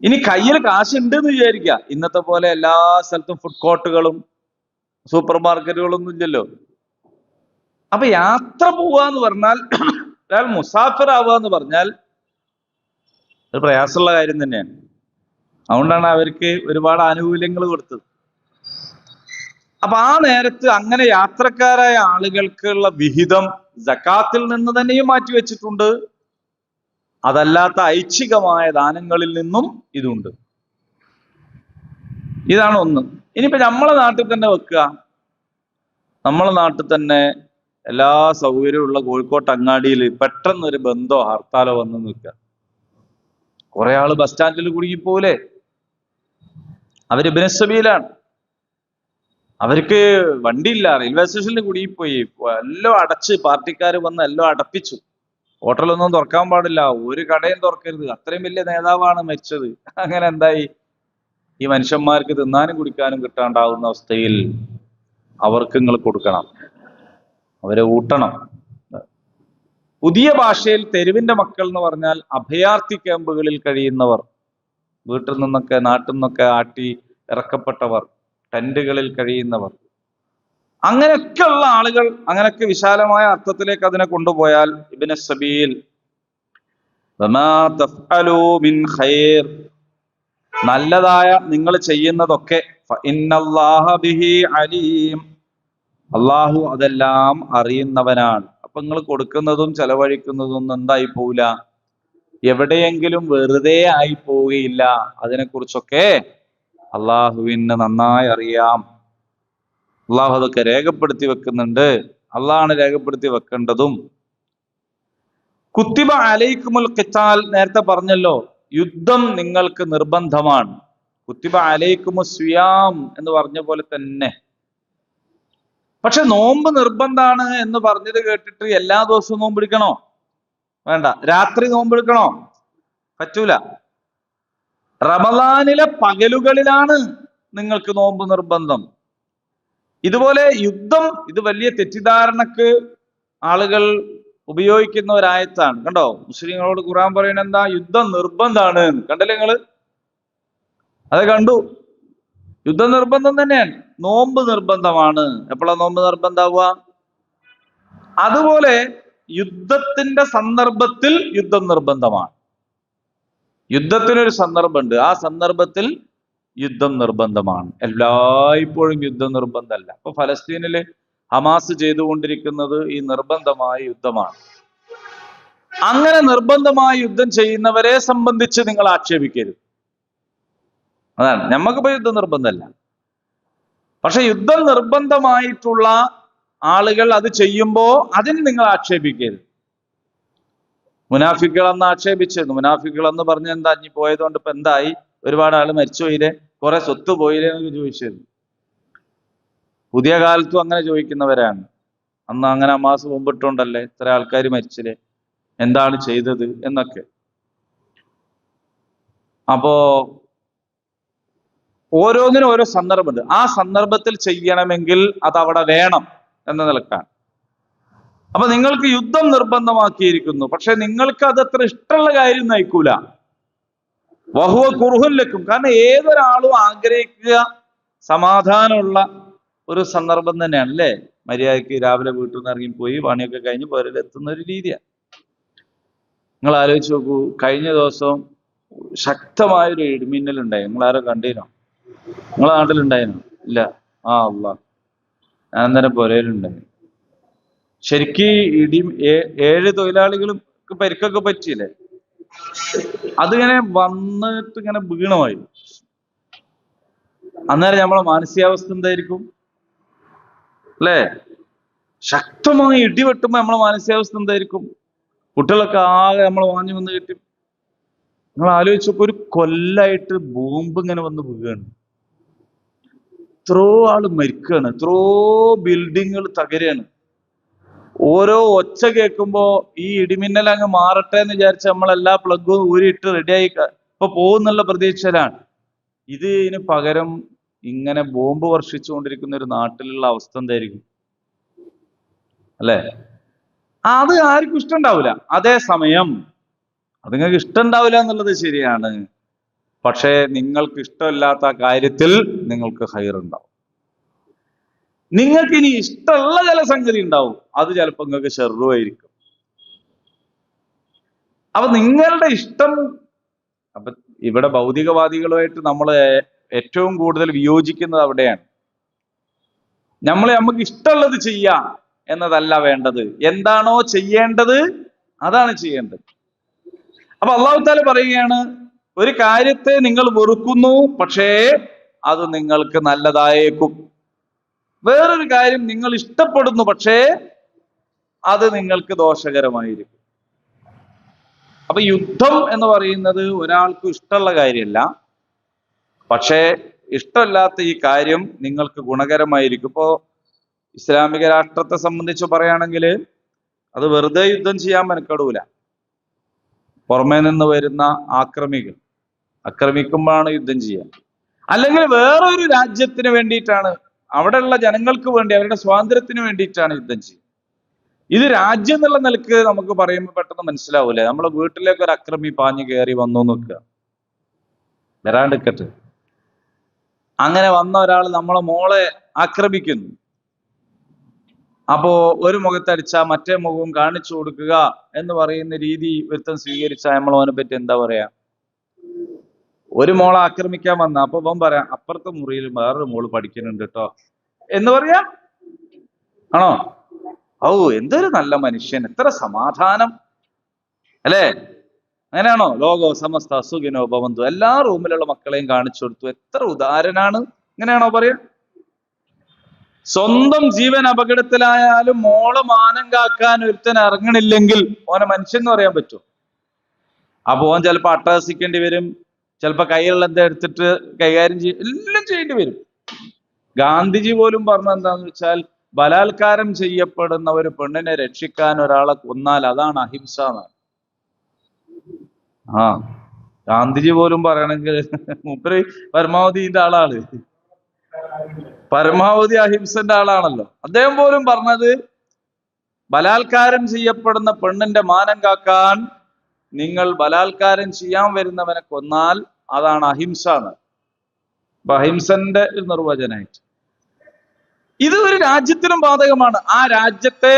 ഇനി കയ്യിൽ കാശുണ്ട് എന്ന് വിചാരിക്കുക. ഇന്നത്തെ പോലെ എല്ലാ സ്ഥലത്തും ഫുഡ് കോർട്ടുകളും സൂപ്പർ മാർക്കറ്റുകളൊന്നും ഇല്ലല്ലോ. അപ്പൊ യാത്ര പോവാന്ന് പറഞ്ഞാൽ, ഒരാൾ മുസാഫിർ ആവുക എന്ന് പറഞ്ഞാൽ ഒരു പ്രയാസമുള്ള കാര്യം തന്നെയാണ്. അതുകൊണ്ടാണ് അവർക്ക് ഒരുപാട് ആനുകൂല്യങ്ങൾ കൊടുത്തത്. അപ്പൊ ആ നേരത്ത് അങ്ങനെ യാത്രക്കാരായ ആളുകൾക്കുള്ള വിഹിതം സക്കാത്തിൽ നിന്ന് തന്നെയും മാറ്റിവെച്ചിട്ടുണ്ട്. അതല്ലാത്ത ഐച്ഛികമായ ദാനങ്ങളിൽ നിന്നും ഇതുണ്ട്. ഇതാണ് ഒന്ന്. ഇനിയിപ്പോ നമ്മളെ നാട്ടിൽ തന്നെ വെക്കുക. നമ്മളെ നാട്ടിൽ തന്നെ എല്ലാ സൗകര്യമുള്ള കോഴിക്കോട്ട് അങ്ങാടിയിൽ പെട്ടെന്നൊരു ബന്ധോ ഹർത്താലോ വന്ന് നിൽക്കുക. കുറെ ആള് ബസ് സ്റ്റാൻഡിൽ കുടുങ്ങിപ്പോലെ. അവര് ബിനസബീലാണ്, അവർക്ക് വണ്ടിയില്ല, റെയിൽവേ സ്റ്റേഷനിൽ കുടുങ്ങിപ്പോയി. എല്ലാം അടച്ച്, പാർട്ടിക്കാർ വന്ന് എല്ലാം അടപ്പിച്ചു. ഹോട്ടലൊന്നും തുറക്കാൻ പാടില്ല, ഒരു കടയും തുറക്കരുത്. അത്രയും വലിയ നേതാവാണ് മരിച്ചത്. അങ്ങനെ എന്തായി? ഈ മനുഷ്യന്മാർക്ക് തിന്നാനും കുടിക്കാനും കിട്ടാണ്ടാവുന്ന അവസ്ഥയിൽ അവർക്ക് നിങ്ങൾ കൊടുക്കണം, അവരെ ഊട്ടണം. പുതിയ ഭാഷയിൽ തെരുവിന്റെ മക്കൾ എന്ന് പറഞ്ഞാൽ അഭയാർത്ഥി ക്യാമ്പുകളിൽ കഴിയുന്നവർ, വീട്ടിൽ നിന്നൊക്കെ നാട്ടിൽ നിന്നൊക്കെ ആട്ടി ഇറക്കപ്പെട്ടവർ, ടെന്റുകളിൽ കഴിയുന്നവർ, അങ്ങനെയൊക്കെയുള്ള ആളുകൾ. അങ്ങനെയൊക്കെ വിശാലമായ അർത്ഥത്തിലേക്ക് അതിനെ കൊണ്ടുപോയാൽ ഇബ്നു സബീൽ, വമാ തഫ്അലൂ മിൻ ഖൈർ, നല്ലതായ നിങ്ങൾ ചെയ്യുന്നതൊക്കെ, ഫഇന്നല്ലാഹ ബിഹി അലീം, അള്ളാഹു അതെല്ലാം അറിയുന്നവനാണ്. അപ്പൊ നിങ്ങൾ കൊടുക്കുന്നതും ചെലവഴിക്കുന്നതും ഒന്നും എന്തായി പോവില്ല, എവിടെയെങ്കിലും വെറുതെ ആയി പോവുകയില്ല. അതിനെക്കുറിച്ചൊക്കെ അള്ളാഹുവിന് നന്നായി അറിയാം. അള്ളാഹു അതൊക്കെ രേഖപ്പെടുത്തി വെക്കുന്നുണ്ട്. അള്ളാഹാണ് രേഖപ്പെടുത്തി വെക്കേണ്ടതും. കുത്തിബ അലൈക്കുമുൽ ഖിതാൽ, നേരത്തെ പറഞ്ഞല്ലോ, യുദ്ധം നിങ്ങൾക്ക് നിർബന്ധമാണ്. കുത്തിബ അലൈക്കുമുസ് സിയാം എന്ന് പറഞ്ഞ പോലെ തന്നെ. പക്ഷെ നോമ്പ് നിർബന്ധമാണ് എന്ന് പറഞ്ഞത് കേട്ടിട്ട് എല്ലാ ദിവസവും നോമ്പെടുക്കണോ? വേണ്ട. രാത്രി നോമ്പെടുക്കണോ? പറ്റൂല. റമദാനിലെ പകലുകളിലാണ് നിങ്ങൾക്ക് നോമ്പ് നിർബന്ധം. ഇതുപോലെ യുദ്ധം, ഇത് വലിയ തെറ്റിദ്ധാരണക്ക് ആളുകൾ ഉപയോഗിക്കുന്ന ഒരായത്താണ്. കണ്ടോ, മുസ്ലിങ്ങളോട് ഖുർആൻ പറയുന്നത് എന്താ? യുദ്ധം നിർബന്ധമാണ്. കണ്ടല്ലേ നിങ്ങള്? അത് കണ്ടു. യുദ്ധം നിർബന്ധം തന്നെയാണ്. നോമ്പ് നിർബന്ധമാണ്. എപ്പോഴാ നോമ്പ് നിർബന്ധമാവുക? അതുപോലെ യുദ്ധത്തിന്റെ സന്ദർഭത്തിൽ യുദ്ധം നിർബന്ധമാണ്. യുദ്ധത്തിനൊരു സന്ദർഭമുണ്ട്, ആ സന്ദർഭത്തിൽ യുദ്ധം നിർബന്ധമാണ്. എല്ലായ്പ്പോഴും യുദ്ധം നിർബന്ധമല്ല. ഇപ്പൊ ഫലസ്തീനില് ഹമാസ് ചെയ്തുകൊണ്ടിരിക്കുന്നത് ഈ നിർബന്ധമായ യുദ്ധമാണ്. അങ്ങനെ നിർബന്ധമായ യുദ്ധം ചെയ്യുന്നവരെ സംബന്ധിച്ച് നിങ്ങൾ ആക്ഷേപിക്കരുത്. അതാണ്, നമുക്കിപ്പോ യുദ്ധം നിർബന്ധമല്ല. പക്ഷെ യുദ്ധം നിർബന്ധമായിട്ടുള്ള ആളുകൾ അത് ചെയ്യുമ്പോ അതിന് നിങ്ങൾ ആക്ഷേപിക്കരുത്. മുനാഫിക്കുകളെന്ന് ആക്ഷേപിച്ചിരുന്നു. മുനാഫിക്കുകളെന്ന് പറഞ്ഞ എന്താ, ഇനി പോയതുകൊണ്ട് ഇപ്പൊ എന്തായി? ഒരുപാട് ആള് മരിച്ചുപോയില്ലേ, കുറെ സ്വത്ത് പോയില്ലേ എന്നൊക്കെ ചോദിച്ചിരുന്നു. പുതിയ കാലത്തും അങ്ങനെ ചോദിക്കുന്നവരാണ്. അന്ന് അങ്ങനെ ഹമാസ് മുമ്പിട്ടുണ്ടല്ലേ, ഇത്ര ആൾക്കാർ മരിച്ചില്ലേ, എന്താണ് ചെയ്തത് എന്നൊക്കെ. അപ്പോ ഓരോന്നിനും ഓരോ സന്ദർഭമുണ്ട്. ആ സന്ദർഭത്തിൽ ചെയ്യണമെങ്കിൽ അത് അവിടെ വേണം എന്ന നിലക്കാണ്. അപ്പൊ നിങ്ങൾക്ക് യുദ്ധം നിർബന്ധമാക്കിയിരിക്കുന്നു, പക്ഷെ നിങ്ങൾക്ക് അത് അത്ര ഇഷ്ടമുള്ള കാര്യം നയിക്കൂല. വഹുവ കുർഹുല്ലക്കും, കാരണം ഏതൊരാളും ആഗ്രഹിക്കുക സമാധാനമുള്ള ഒരു സന്ദർഭം തന്നെയാണ് അല്ലേ. മര്യാദയ്ക്ക് രാവിലെ വീട്ടിൽ നിന്ന് ഇറങ്ങിപ്പോയി പണിയൊക്കെ കഴിഞ്ഞ് പേരിലെത്തുന്ന ഒരു രീതിയാണ്. നിങ്ങൾ ആലോചിച്ച് നോക്കൂ, കഴിഞ്ഞ ദിവസം ശക്തമായൊരു ഇടിമിന്നൽ ഉണ്ടായി. നിങ്ങൾ ആരോ കണ്ടിരുന്നോ? നിങ്ങളെ നാട്ടിലുണ്ടായിരുന്നോ? ഇല്ല. ആ അള്ളാ, ഞാൻ അന്നേരം പുരയിലുണ്ടായി. ശരിക്ക് 7 തൊഴിലാളികളും പരിക്കൊക്കെ പറ്റിയില്ലേ. അതിങ്ങനെ വന്നിട്ട് ഇങ്ങനെ വീണമായി. അന്നേരം നമ്മളെ മാനസികാവസ്ഥ എന്തായിരിക്കും? അല്ലേ? ശക്തമായി ഇടിവെട്ടുമ്പോ നമ്മളെ മാനസികാവസ്ഥ എന്തായിരിക്കും? കുട്ടികളൊക്കെ ആകെ നമ്മളെ വാങ്ങി വന്ന് കിട്ടി. നിങ്ങൾ ആലോചിച്ചപ്പോ ഒരു കൊല്ലായിട്ട് ബോംബ് ഇങ്ങനെ വന്ന് വീഴുകയാണ്. എത്രയോ ആള് മരിക്കുകയാണ്, എത്രയോ ബിൽഡിങ്ങുകൾ തകരുകയാണ്. ഓരോ ഒച്ച കേൾക്കുമ്പോ ഈ ഇടിമിന്നൽ അങ്ങ് മാറട്ടെ എന്ന് വിചാരിച്ച് നമ്മളെല്ലാ പ്ലഗും ഊരിയിട്ട് റെഡിയായി ഇപ്പൊ പോകുന്നുള്ള പ്രതീക്ഷയിലാണ്. ഇതിന് പകരം ഇങ്ങനെ ബോംബ് വർഷിച്ചുകൊണ്ടിരിക്കുന്ന ഒരു നാട്ടിലുള്ള അവസ്ഥ എന്തായിരിക്കും? അല്ലെ? അത് ആർക്കും ഇഷ്ടമുണ്ടാവില്ല. അതേസമയം അത് നിങ്ങൾക്ക് ഇഷ്ടമുണ്ടാവില്ല എന്നുള്ളത് ശരിയാണ്. പക്ഷേ നിങ്ങൾക്ക് ഇഷ്ടമില്ലാത്ത കാര്യത്തിൽ നിങ്ങൾക്ക് ഹൈറുണ്ടാവും. നിങ്ങൾക്ക് ഇനി ഇഷ്ടമുള്ള ചില സംഗതി ഉണ്ടാവും, അത് ചിലപ്പോൾ നിങ്ങൾക്ക് ഷെറുമായിരിക്കും. അപ്പൊ നിങ്ങളുടെ ഇഷ്ടം, അപ്പൊ ഇവിടെ ഭൗതികവാദികളുമായിട്ട് നമ്മൾ ഏറ്റവും കൂടുതൽ വിയോജിക്കുന്നത് അവിടെയാണ്. നമുക്ക് ഇഷ്ടമുള്ളത് ചെയ്യാം എന്നതല്ല വേണ്ടത്, എന്താണോ ചെയ്യേണ്ടത് അതാണ് ചെയ്യേണ്ടത്. അപ്പൊ അള്ളാഹു തആല പറയുകയാണ്, ഒരു കാര്യത്തെ നിങ്ങൾ വെറുക്കുന്നു, പക്ഷേ അത് നിങ്ങൾക്ക് നല്ലതായേക്കും. വേറൊരു കാര്യം നിങ്ങൾ ഇഷ്ടപ്പെടുന്നു, പക്ഷേ അത് നിങ്ങൾക്ക് ദോഷകരമായിരിക്കും. അപ്പൊ യുദ്ധം എന്ന് പറയുന്നത് ഒരാൾക്കും ഇഷ്ടമുള്ള കാര്യമല്ല, പക്ഷേ ഇഷ്ടമല്ലാത്ത ഈ കാര്യം നിങ്ങൾക്ക് ഗുണകരമായിരിക്കും. ഇപ്പോ ഇസ്ലാമിക രാഷ്ട്രത്തെ സംബന്ധിച്ച് പറയുകയാണെങ്കിൽ അത് വെറുതെ യുദ്ധം ചെയ്യാൻ മെനക്കെടൂല. പുറമേ നിന്ന് വരുന്ന ആക്രമിക്കുമ്പോഴാണ് യുദ്ധം ചെയ്യുക. അല്ലെങ്കിൽ വേറൊരു രാജ്യത്തിന് വേണ്ടിയിട്ടാണ്, അവിടെയുള്ള ജനങ്ങൾക്ക് വേണ്ടി, അവരുടെ സ്വാതന്ത്ര്യത്തിന് വേണ്ടിയിട്ടാണ് യുദ്ധം ചെയ്യുക. ഇത് രാജ്യം എന്നുള്ള നിലക്ക് നമുക്ക് പറയുമ്പോൾ പെട്ടെന്ന് മനസ്സിലാവൂലേ. നമ്മളെ വീട്ടിലേക്ക് ഒരു അക്രമി പാഞ്ഞു കയറി വന്നു നിൽക്കുക, വരാണ്ടിക്കട്ടെ. അങ്ങനെ വന്ന ഒരാൾ നമ്മളെ മോളെ ആക്രമിക്കുന്നു. അപ്പോ ഒരു മുഖത്തടിച്ചാൽ മറ്റേ മുഖവും കാണിച്ചു കൊടുക്കുക എന്ന് പറയുന്ന രീതി ഒരുത്തൻ സ്വീകരിച്ചാൽ നമ്മൾ അവനെ പറ്റി എന്താ പറയാ? ഒരു മോളെ ആക്രമിക്കാൻ വന്ന അപ്പൊ അവൻ പറയാം, അപ്പുറത്തെ മുറിയിൽ വേറൊരു മോള് പഠിക്കുന്നുണ്ട് കേട്ടോ എന്ന് പറയാ? ആണോ? ഔ, എന്തൊരു നല്ല മനുഷ്യൻ, എത്ര സമാധാനം അല്ലേ? അങ്ങനെയാണോ? ലോകോ സമസ്ത സുഖിനോ ഭവന്തു, എല്ലാ റൂമിലുള്ള മക്കളെയും കാണിച്ചു കൊടുത്തു, എത്ര ഉദാരനാണ്, ഇങ്ങനെയാണോ പറയാ? സ്വന്തം ജീവൻ അപകടത്തിലായാലും മോളെ മാനം കാക്കാൻ ഒരുത്തൻ ഇറങ്ങണില്ലെങ്കിൽ ഓനെ മനുഷ്യൻ എന്ന് പറയാൻ പറ്റുമോ? അപ്പൊ ഓൻ ചിലപ്പോ അട്ടഹസിക്കേണ്ടി വരും, ചിലപ്പോ കയ്യിലുള്ള എന്താ എടുത്തിട്ട് കൈകാര്യം എല്ലാം ചെയ്യേണ്ടി വരും. ഗാന്ധിജി പോലും പറഞ്ഞ എന്താന്ന് വെച്ചാൽ, ബലാത്കാരം ചെയ്യപ്പെടുന്ന ഒരു പെണ്ണിനെ രക്ഷിക്കാൻ ഒരാളെ കൊന്നാൽ അതാണ് അഹിംസ എന്നാണ്. ഗാന്ധിജി പോലും പറയണെങ്കിൽ മൂപ്പര് പരമാവധിന്റെ ആളാണ്, പരമാവധി അഹിംസന്റെ ആളാണല്ലോ. അദ്ദേഹം പോലും പറഞ്ഞത്, ബലാത്കാരം ചെയ്യപ്പെടുന്ന പെണ്ണിന്റെ മാനം കാക്കാൻ നിങ്ങൾ ബലാത്കാരം ചെയ്യാൻ വരുന്നവനെ കൊന്നാൽ അതാണ് അഹിംസ എന്ന്. അപ്പൊ അഹിംസന്റെ ഒരു നിർവചനമായിട്ട് ഇത് ഒരു രാജ്യത്തിനും ബാധകമാണ്. ആ രാജ്യത്തെ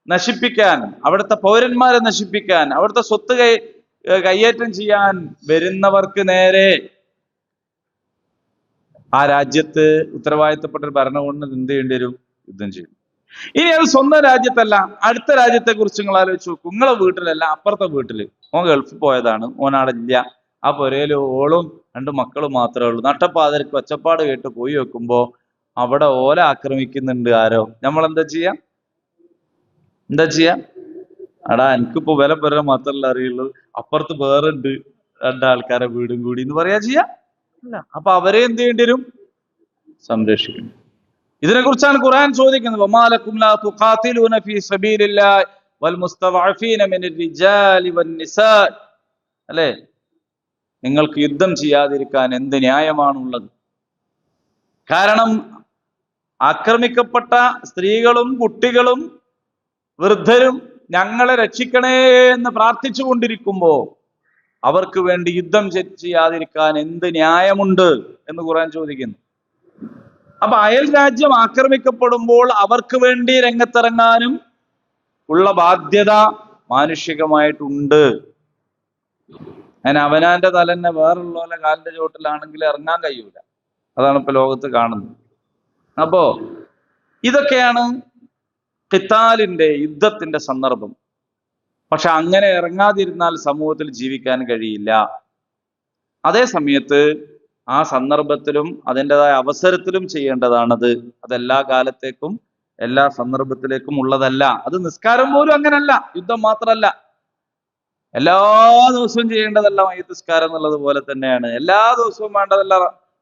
നശിപ്പിക്കാൻ, അവിടുത്തെ പൗരന്മാരെ നശിപ്പിക്കാൻ, അവിടുത്തെ സ്വത്ത് കയ്യേറ്റം ചെയ്യാൻ വരുന്നവർക്ക് നേരെ ആ രാജ്യത്ത് ഉത്തരവാദിത്തപ്പെട്ട ഒരു ഭരണകൂടം എന്ത് ചെയ്യേണ്ടി വരും? യുദ്ധം ചെയ്യും. ഇനി അത് സ്വന്തം രാജ്യത്തല്ല, അടുത്ത രാജ്യത്തെ കുറിച്ച് നിങ്ങൾ ആലോചിച്ച് നോക്കും. നിങ്ങളെ വീട്ടിലല്ല, അപ്പുറത്തെ വീട്ടില് ഓൻ ഗൾഫിൽ പോയതാണ്, ഓനാടില്ല, ആ പുരയില് ഓളും 2 മക്കളും മാത്രമേ ഉള്ളൂ. നട്ടപ്പാതിരക്ക് ഒച്ചപ്പാട് കേട്ട് പോയി വെക്കുമ്പോ അവിടെ ഓല ആക്രമിക്കുന്നുണ്ട് ആരോ. നമ്മൾ എന്താ ചെയ്യാ? അടാ, എനിക്കിപ്പോ വില പെര മാത്രമല്ല അറിയുള്ളൂ, അപ്പുറത്ത് വേറെ ഉണ്ട് 2 ആൾക്കാരെ വീടും കൂടി എന്ന് പറയാ ചെയ്യാ? അല്ല. അപ്പൊ അവരെ എന്ത് ചെയ്യേണ്ടി വരും? സംരക്ഷിക്കണം. ഇതിനെ കുറിച്ചാണ് ഖുർആൻ ചോദിക്കുന്നത്, വമാലക്കും ലാ തുഖാതിലൂന ഫീ സബീലില്ലാഹി വൽ മുസ്തദഅഫീന മിനർ റിജാലി വൻ നിസാ. അല്ലേ? നിങ്ങൾക്ക് യുദ്ധം ചെയ്യാതിരിക്കാൻ എന്ത് ന്യായമാണുള്ളത്? കാരണം ആക്രമിക്കപ്പെട്ട സ്ത്രീകളും കുട്ടികളും വൃദ്ധരും ഞങ്ങളെ രക്ഷിക്കണേ എന്ന് പ്രാർത്ഥിച്ചു കൊണ്ടിരിക്കുമ്പോ അവർക്ക് വേണ്ടി യുദ്ധം ചെയ്യാതിരിക്കാൻ എന്ത് ന്യായമുണ്ട് എന്ന് ഖുർആൻ ചോദിക്കുന്നു. അപ്പൊ അയൽ രാജ്യം ആക്രമിക്കപ്പെടുമ്പോൾ അവർക്ക് വേണ്ടി രംഗത്തിറങ്ങാനും ഉള്ള ബാധ്യത മാനുഷികമായിട്ടുണ്ട്. അങ്ങനെ അവനാന്റെ തലന്നെ വേറുള്ള കാലിന്റെ ചോട്ടിലാണെങ്കിൽ ഇറങ്ങാൻ കഴിയൂല. അതാണ് ഇപ്പൊ ലോകത്ത് കാണുന്നത്. അപ്പോ ഇതൊക്കെയാണ് ഖിത്താലിന്റെ, യുദ്ധത്തിന്റെ സന്ദർഭം. പക്ഷെ അങ്ങനെ ഇറങ്ങാതിരുന്നാൽ സമൂഹത്തിൽ ജീവിക്കാൻ കഴിയില്ല. അതേ സമയത്ത് ആ സന്ദർഭത്തിലും അതിൻ്റെതായ അവസരത്തിലും ചെയ്യേണ്ടതാണത്. അതെല്ലാ കാലത്തേക്കും എല്ലാ സന്ദർഭത്തിലേക്കും ഉള്ളതല്ല. അത് നിസ്കാരം പോലും അങ്ങനല്ല, യുദ്ധം മാത്രമല്ല. എല്ലാ ദിവസവും ചെയ്യേണ്ടതല്ല മയ്യിത്ത് നിസ്കാരം എന്നുള്ളത് പോലെ തന്നെയാണ്. എല്ലാ ദിവസവും വേണ്ടതല്ല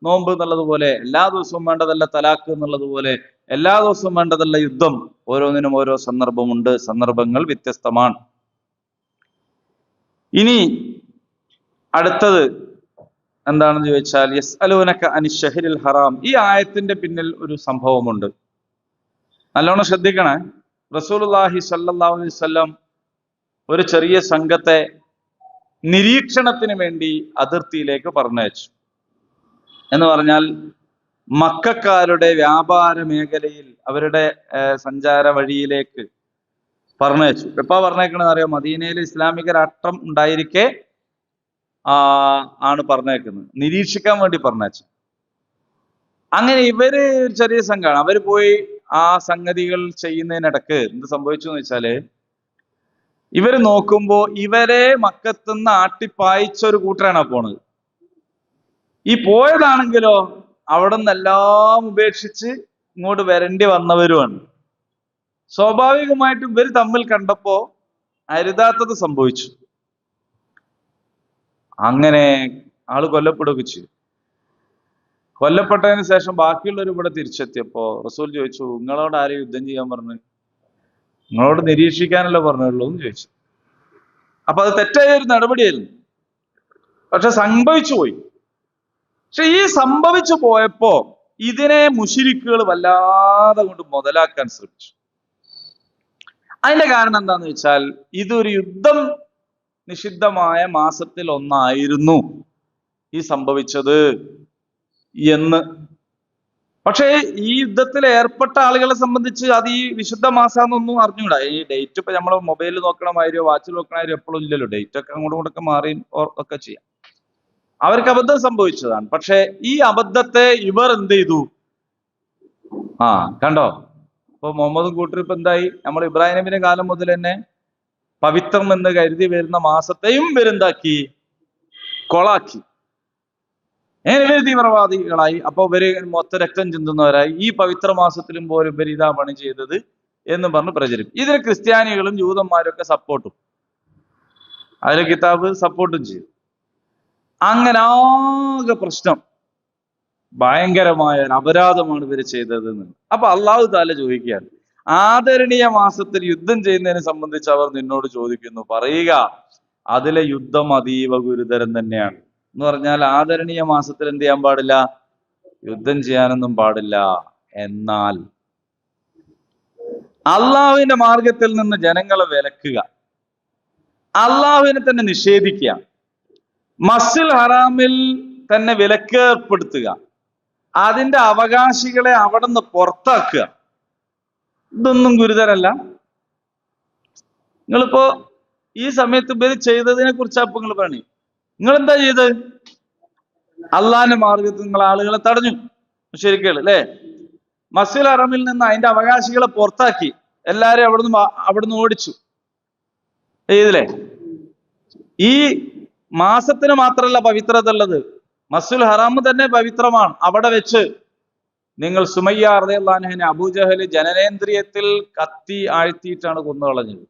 നോമ്പ് എന്നുള്ളത് പോലെ, എല്ലാ ദിവസവും വേണ്ടതല്ല തലാഖ് എന്നുള്ളത് പോലെ, എല്ലാ ദിവസവും വേണ്ടതല്ല യുദ്ധം. ഓരോന്നിനും ഓരോ സന്ദർഭമുണ്ട്, സന്ദർഭങ്ങൾ വ്യത്യസ്തമാണ്. ഇനി അടുത്തത് എന്താണെന്ന് ചോദിച്ചാൽ, യസ്അലൂനക അനിശ്ശഹരിൽ ഹറാം. ഈ ആയത്തിന്റെ പിന്നിൽ ഒരു സംഭവമുണ്ട്, നല്ലോണം ശ്രദ്ധിക്കണേ. റസൂലുള്ളാഹി സ്വല്ലല്ലാഹു അലൈഹി വസല്ലം ഒരു ചെറിയ സംഘത്തെ നിരീക്ഷണത്തിന് വേണ്ടി അതിർത്തിയിലേക്ക് പറഞ്ഞയച്ചു. എന്ന് പറഞ്ഞാൽ മക്കക്കാരുടെ വ്യാപാര മേഖലയിൽ അവരുടെ സഞ്ചാര വഴിയിലേക്ക് പറഞ്ഞയച്ചു. എപ്പാ പറഞ്ഞേക്കണെന്ന് അറിയാം? മദീനയിൽ ഇസ്ലാമിക രാഷ്ട്രം ഉണ്ടായിരിക്കെ ആണ് പറഞ്ഞേക്കുന്നത്, നിരീക്ഷിക്കാൻ വേണ്ടി പറഞ്ഞയച്ചു. അങ്ങനെ ഇവര് ചെറിയ സംഘമാണ്. അവര് പോയി ആ സംഗതികൾ ചെയ്യുന്നതിനിടക്ക് എന്ത് സംഭവിച്ചു എന്ന് വെച്ചാല്, ഇവര് നോക്കുമ്പോ ഇവരെ മക്കത്തുനിന്ന് ആട്ടിപ്പായിച്ച ഒരു കൂട്ടരാണ് പോണത്. ഈ പോയതാണെങ്കിലോ അവിടെ നിന്നെല്ലാം ഉപേക്ഷിച്ച് ഇങ്ങോട്ട് വരേണ്ടി വന്നവരുമാണ്. സ്വാഭാവികമായിട്ടും ഇവർ തമ്മിൽ കണ്ടപ്പോ അരുതാത്തത് സംഭവിച്ചു. അങ്ങനെ ആള് കൊല്ലപ്പെടുകയൊക്കെ ചെയ്തു. കൊല്ലപ്പെട്ടതിന് ശേഷം ബാക്കിയുള്ളവർ ഇവിടെ തിരിച്ചെത്തിയപ്പോ റസൂൽ ചോദിച്ചു, നിങ്ങളോട് ആരും യുദ്ധം ചെയ്യാൻ പറഞ്ഞു? നിങ്ങളോട് നിരീക്ഷിക്കാനല്ലോ പറഞ്ഞുള്ളൂ എന്ന് ചോദിച്ചു. അപ്പൊ അത് തെറ്റായ ഒരു നടപടിയായിരുന്നു, പക്ഷെ സംഭവിച്ചു പോയി. പക്ഷെ ഈ സംഭവിച്ചു പോയപ്പോ ഇതിനെ മുശ്രിക്കുകൾ വല്ലാതെ കൊണ്ട് മുതലാക്കാൻ ശ്രമിച്ചു. അതിന്റെ കാരണം എന്താന്ന് വെച്ചാൽ, ഇതൊരു യുദ്ധം നിഷിദ്ധമായ മാസത്തിൽ ഒന്നായിരുന്നു ഈ സംഭവിച്ചത് എന്ന്. പക്ഷേ ഈ യുദ്ധത്തിൽ ഏർപ്പെട്ട ആളുകളെ സംബന്ധിച്ച് അത് ഈ വിശുദ്ധ മാസാന്നൊന്നും അറിഞ്ഞൂടാ. ഈ ഡേറ്റ് ഇപ്പൊ നമ്മൾ മൊബൈലിൽ നോക്കണമാതിരിയോ വാച്ചിൽ നോക്കണമാതിരിയോ എപ്പോഴും ഇല്ലല്ലോ. ഡേറ്റ് ഒക്കെ അങ്ങോട്ടും ഇങ്ങോട്ടൊക്കെ മാറി ഒക്കെ ചെയ്യാം. അവർക്ക് അബദ്ധം സംഭവിച്ചതാണ്. പക്ഷെ ഈ അബദ്ധത്തെ ഇവർ എന്ത് ചെയ്തു? കണ്ടോ, ഇപ്പൊ മുഹമ്മദും കൂട്ടർ ഇപ്പൊ എന്തായി? നമ്മൾ ഇബ്രാഹിം നബിന്റെ കാലം മുതൽ തന്നെ പവിത്രം എന്ന് കരുതി വരുന്ന മാസത്തെയും ഇവരെന്താക്കി? കൊളാക്കി. ഇവര് തീവ്രവാദികളായി. അപ്പൊ ഇവര് മൊത്തം രക്തം ചിന്തുന്നവരായി. ഈ പവിത്ര മാസത്തിലും പോലും ഇവർ ഇതാ പണി ചെയ്തത് എന്ന് പറഞ്ഞ് പ്രചരിക്കും. ഇതിന് ക്രിസ്ത്യാനികളും ജൂതന്മാരും ഒക്കെ സപ്പോർട്ടും, അതിലെ കിതാബ് സപ്പോർട്ടും ചെയ്തു. അങ്ങനെ ആകെ പ്രശ്നം, ഭയങ്കരമായ ഒരു അപരാധമാണ് ഇവർ ചെയ്തതെന്ന്. അപ്പൊ അള്ളാഹു താല ചോദിക്കുകയാണ്, ആദരണീയ മാസത്തിൽ യുദ്ധം ചെയ്യുന്നതിനെ സംബന്ധിച്ച് അവർ നിന്നോട് ചോദിക്കുന്നു, പറയുക അതിലെ യുദ്ധം അതീവ ഗുരുതരം തന്നെയാണ്. എന്ന് പറഞ്ഞാൽ ആദരണീയ മാസത്തിൽ എന്ത് ചെയ്യാൻ പാടില്ല? യുദ്ധം ചെയ്യാനൊന്നും പാടില്ല. എന്നാൽ അള്ളാഹുവിന്റെ മാർഗത്തിൽ നിന്ന് ജനങ്ങളെ വിലക്കുക, അള്ളാഹുവിനെ തന്നെ നിഷേധിക്കുക, മസ്ജിദുൽ ഹറാമിൽ തന്നെ വിലക്കേർപ്പെടുത്തുക, അതിന്റെ അവകാശികളെ അവിടെ നിന്ന് പുറത്താക്കുക, ഇതൊന്നും ഗുരുതരല്ല. നിങ്ങളിപ്പോ ഈ സമയത്ത് ഇവര് ചെയ്തതിനെ കുറിച്ചാ ഇപ്പൊ നിങ്ങൾ പറയണേ. നിങ്ങൾ എന്താ ചെയ്ത്? അള്ളാഹിന്റെ മാർഗത്തിൽ നിങ്ങൾ ആളുകളെ തടഞ്ഞു, ശരിക്കും അല്ലേ? മസ്ജിദുൽ ഹറമിൽ നിന്ന് അതിന്റെ അവകാശികളെ പുറത്താക്കി, എല്ലാരെയും അവിടുന്ന് ഓടിച്ചു ചെയ്തില്ലേ? ഈ മാസത്തിന് മാത്രമല്ല പവിത്രത ഉള്ളത്, മസ്ജിദുൽ ഹറാം തന്നെ പവിത്രമാണ്. അവിടെ വെച്ച് നിങ്ങൾ സുമയ്യ റളിയല്ലാഹു അൻഹയെ അബൂജഹൽ ജനനേന്ദ്രിയത്തിൽ കത്തി ആഴ്ത്തിയിട്ടാണ് കൊന്നുകളഞ്ഞത്.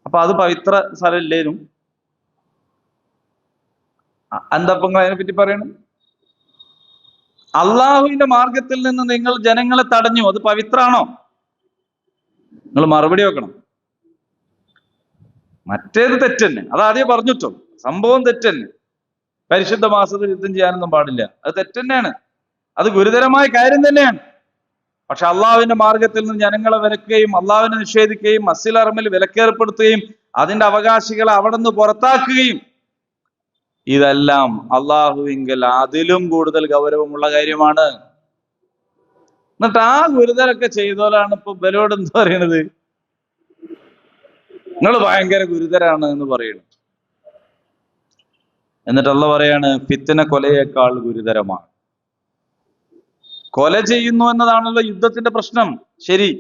അപ്പൊ അത് പവിത്ര സ്ഥലമില്ലേനും. എന്താ നിങ്ങൾ അതിനെപ്പറ്റി പറയണം? അള്ളാഹുവിന്റെ മാർഗത്തിൽ നിന്ന് നിങ്ങൾ ജനങ്ങളെ തടഞ്ഞു, അത് പവിത്രാണോ? നിങ്ങൾ മറുപടി വെക്കണം. മറ്റേത് തെറ്റന്നെ, അത് ആദ്യം പറഞ്ഞിട്ടോ, സംഭവം തെറ്റന്നെ. പരിശുദ്ധ മാസത്തിൽ യുദ്ധം ചെയ്യാനൊന്നും പാടില്ല, അത് തെറ്റന്നെയാണ്, അത് ഗുരുതരമായ കാര്യം തന്നെയാണ്. പക്ഷെ അള്ളാഹുവിന്റെ മാർഗത്തിൽ നിന്ന് ജനങ്ങളെ വിലക്കുകയും അള്ളാഹുവിനെ നിഷേധിക്കുകയും മസ്ജിദുൽ ഹറമിൽ വിലക്കേർപ്പെടുത്തുകയും അതിന്റെ അവകാശികളെ അവിടെ നിന്ന് പുറത്താക്കുകയും, ഇതെല്ലാം അള്ളാഹുവിങ്കൽ അതിലും കൂടുതൽ ഗൗരവമുള്ള കാര്യമാണ്. എന്നിട്ട് ആ ഗുരുതരൊക്കെ ചെയ്തോലാണ് ഇപ്പൊ ഇവരോട് എന്താ പറയണത്? നിങ്ങൾ ഭയങ്കര ഗുരുതരാണ് എന്ന് പറയുന്നു. എന്നിട്ട് അള്ളാഹ് പറയാണ്, ഫിത്ന കൊലയേക്കാൾ ഗുരുതരമാണ്. കൊല ചെയ്യുന്നു എന്നതാണല്ലോ യുദ്ധത്തിന്റെ പ്രശ്നം, ശരി.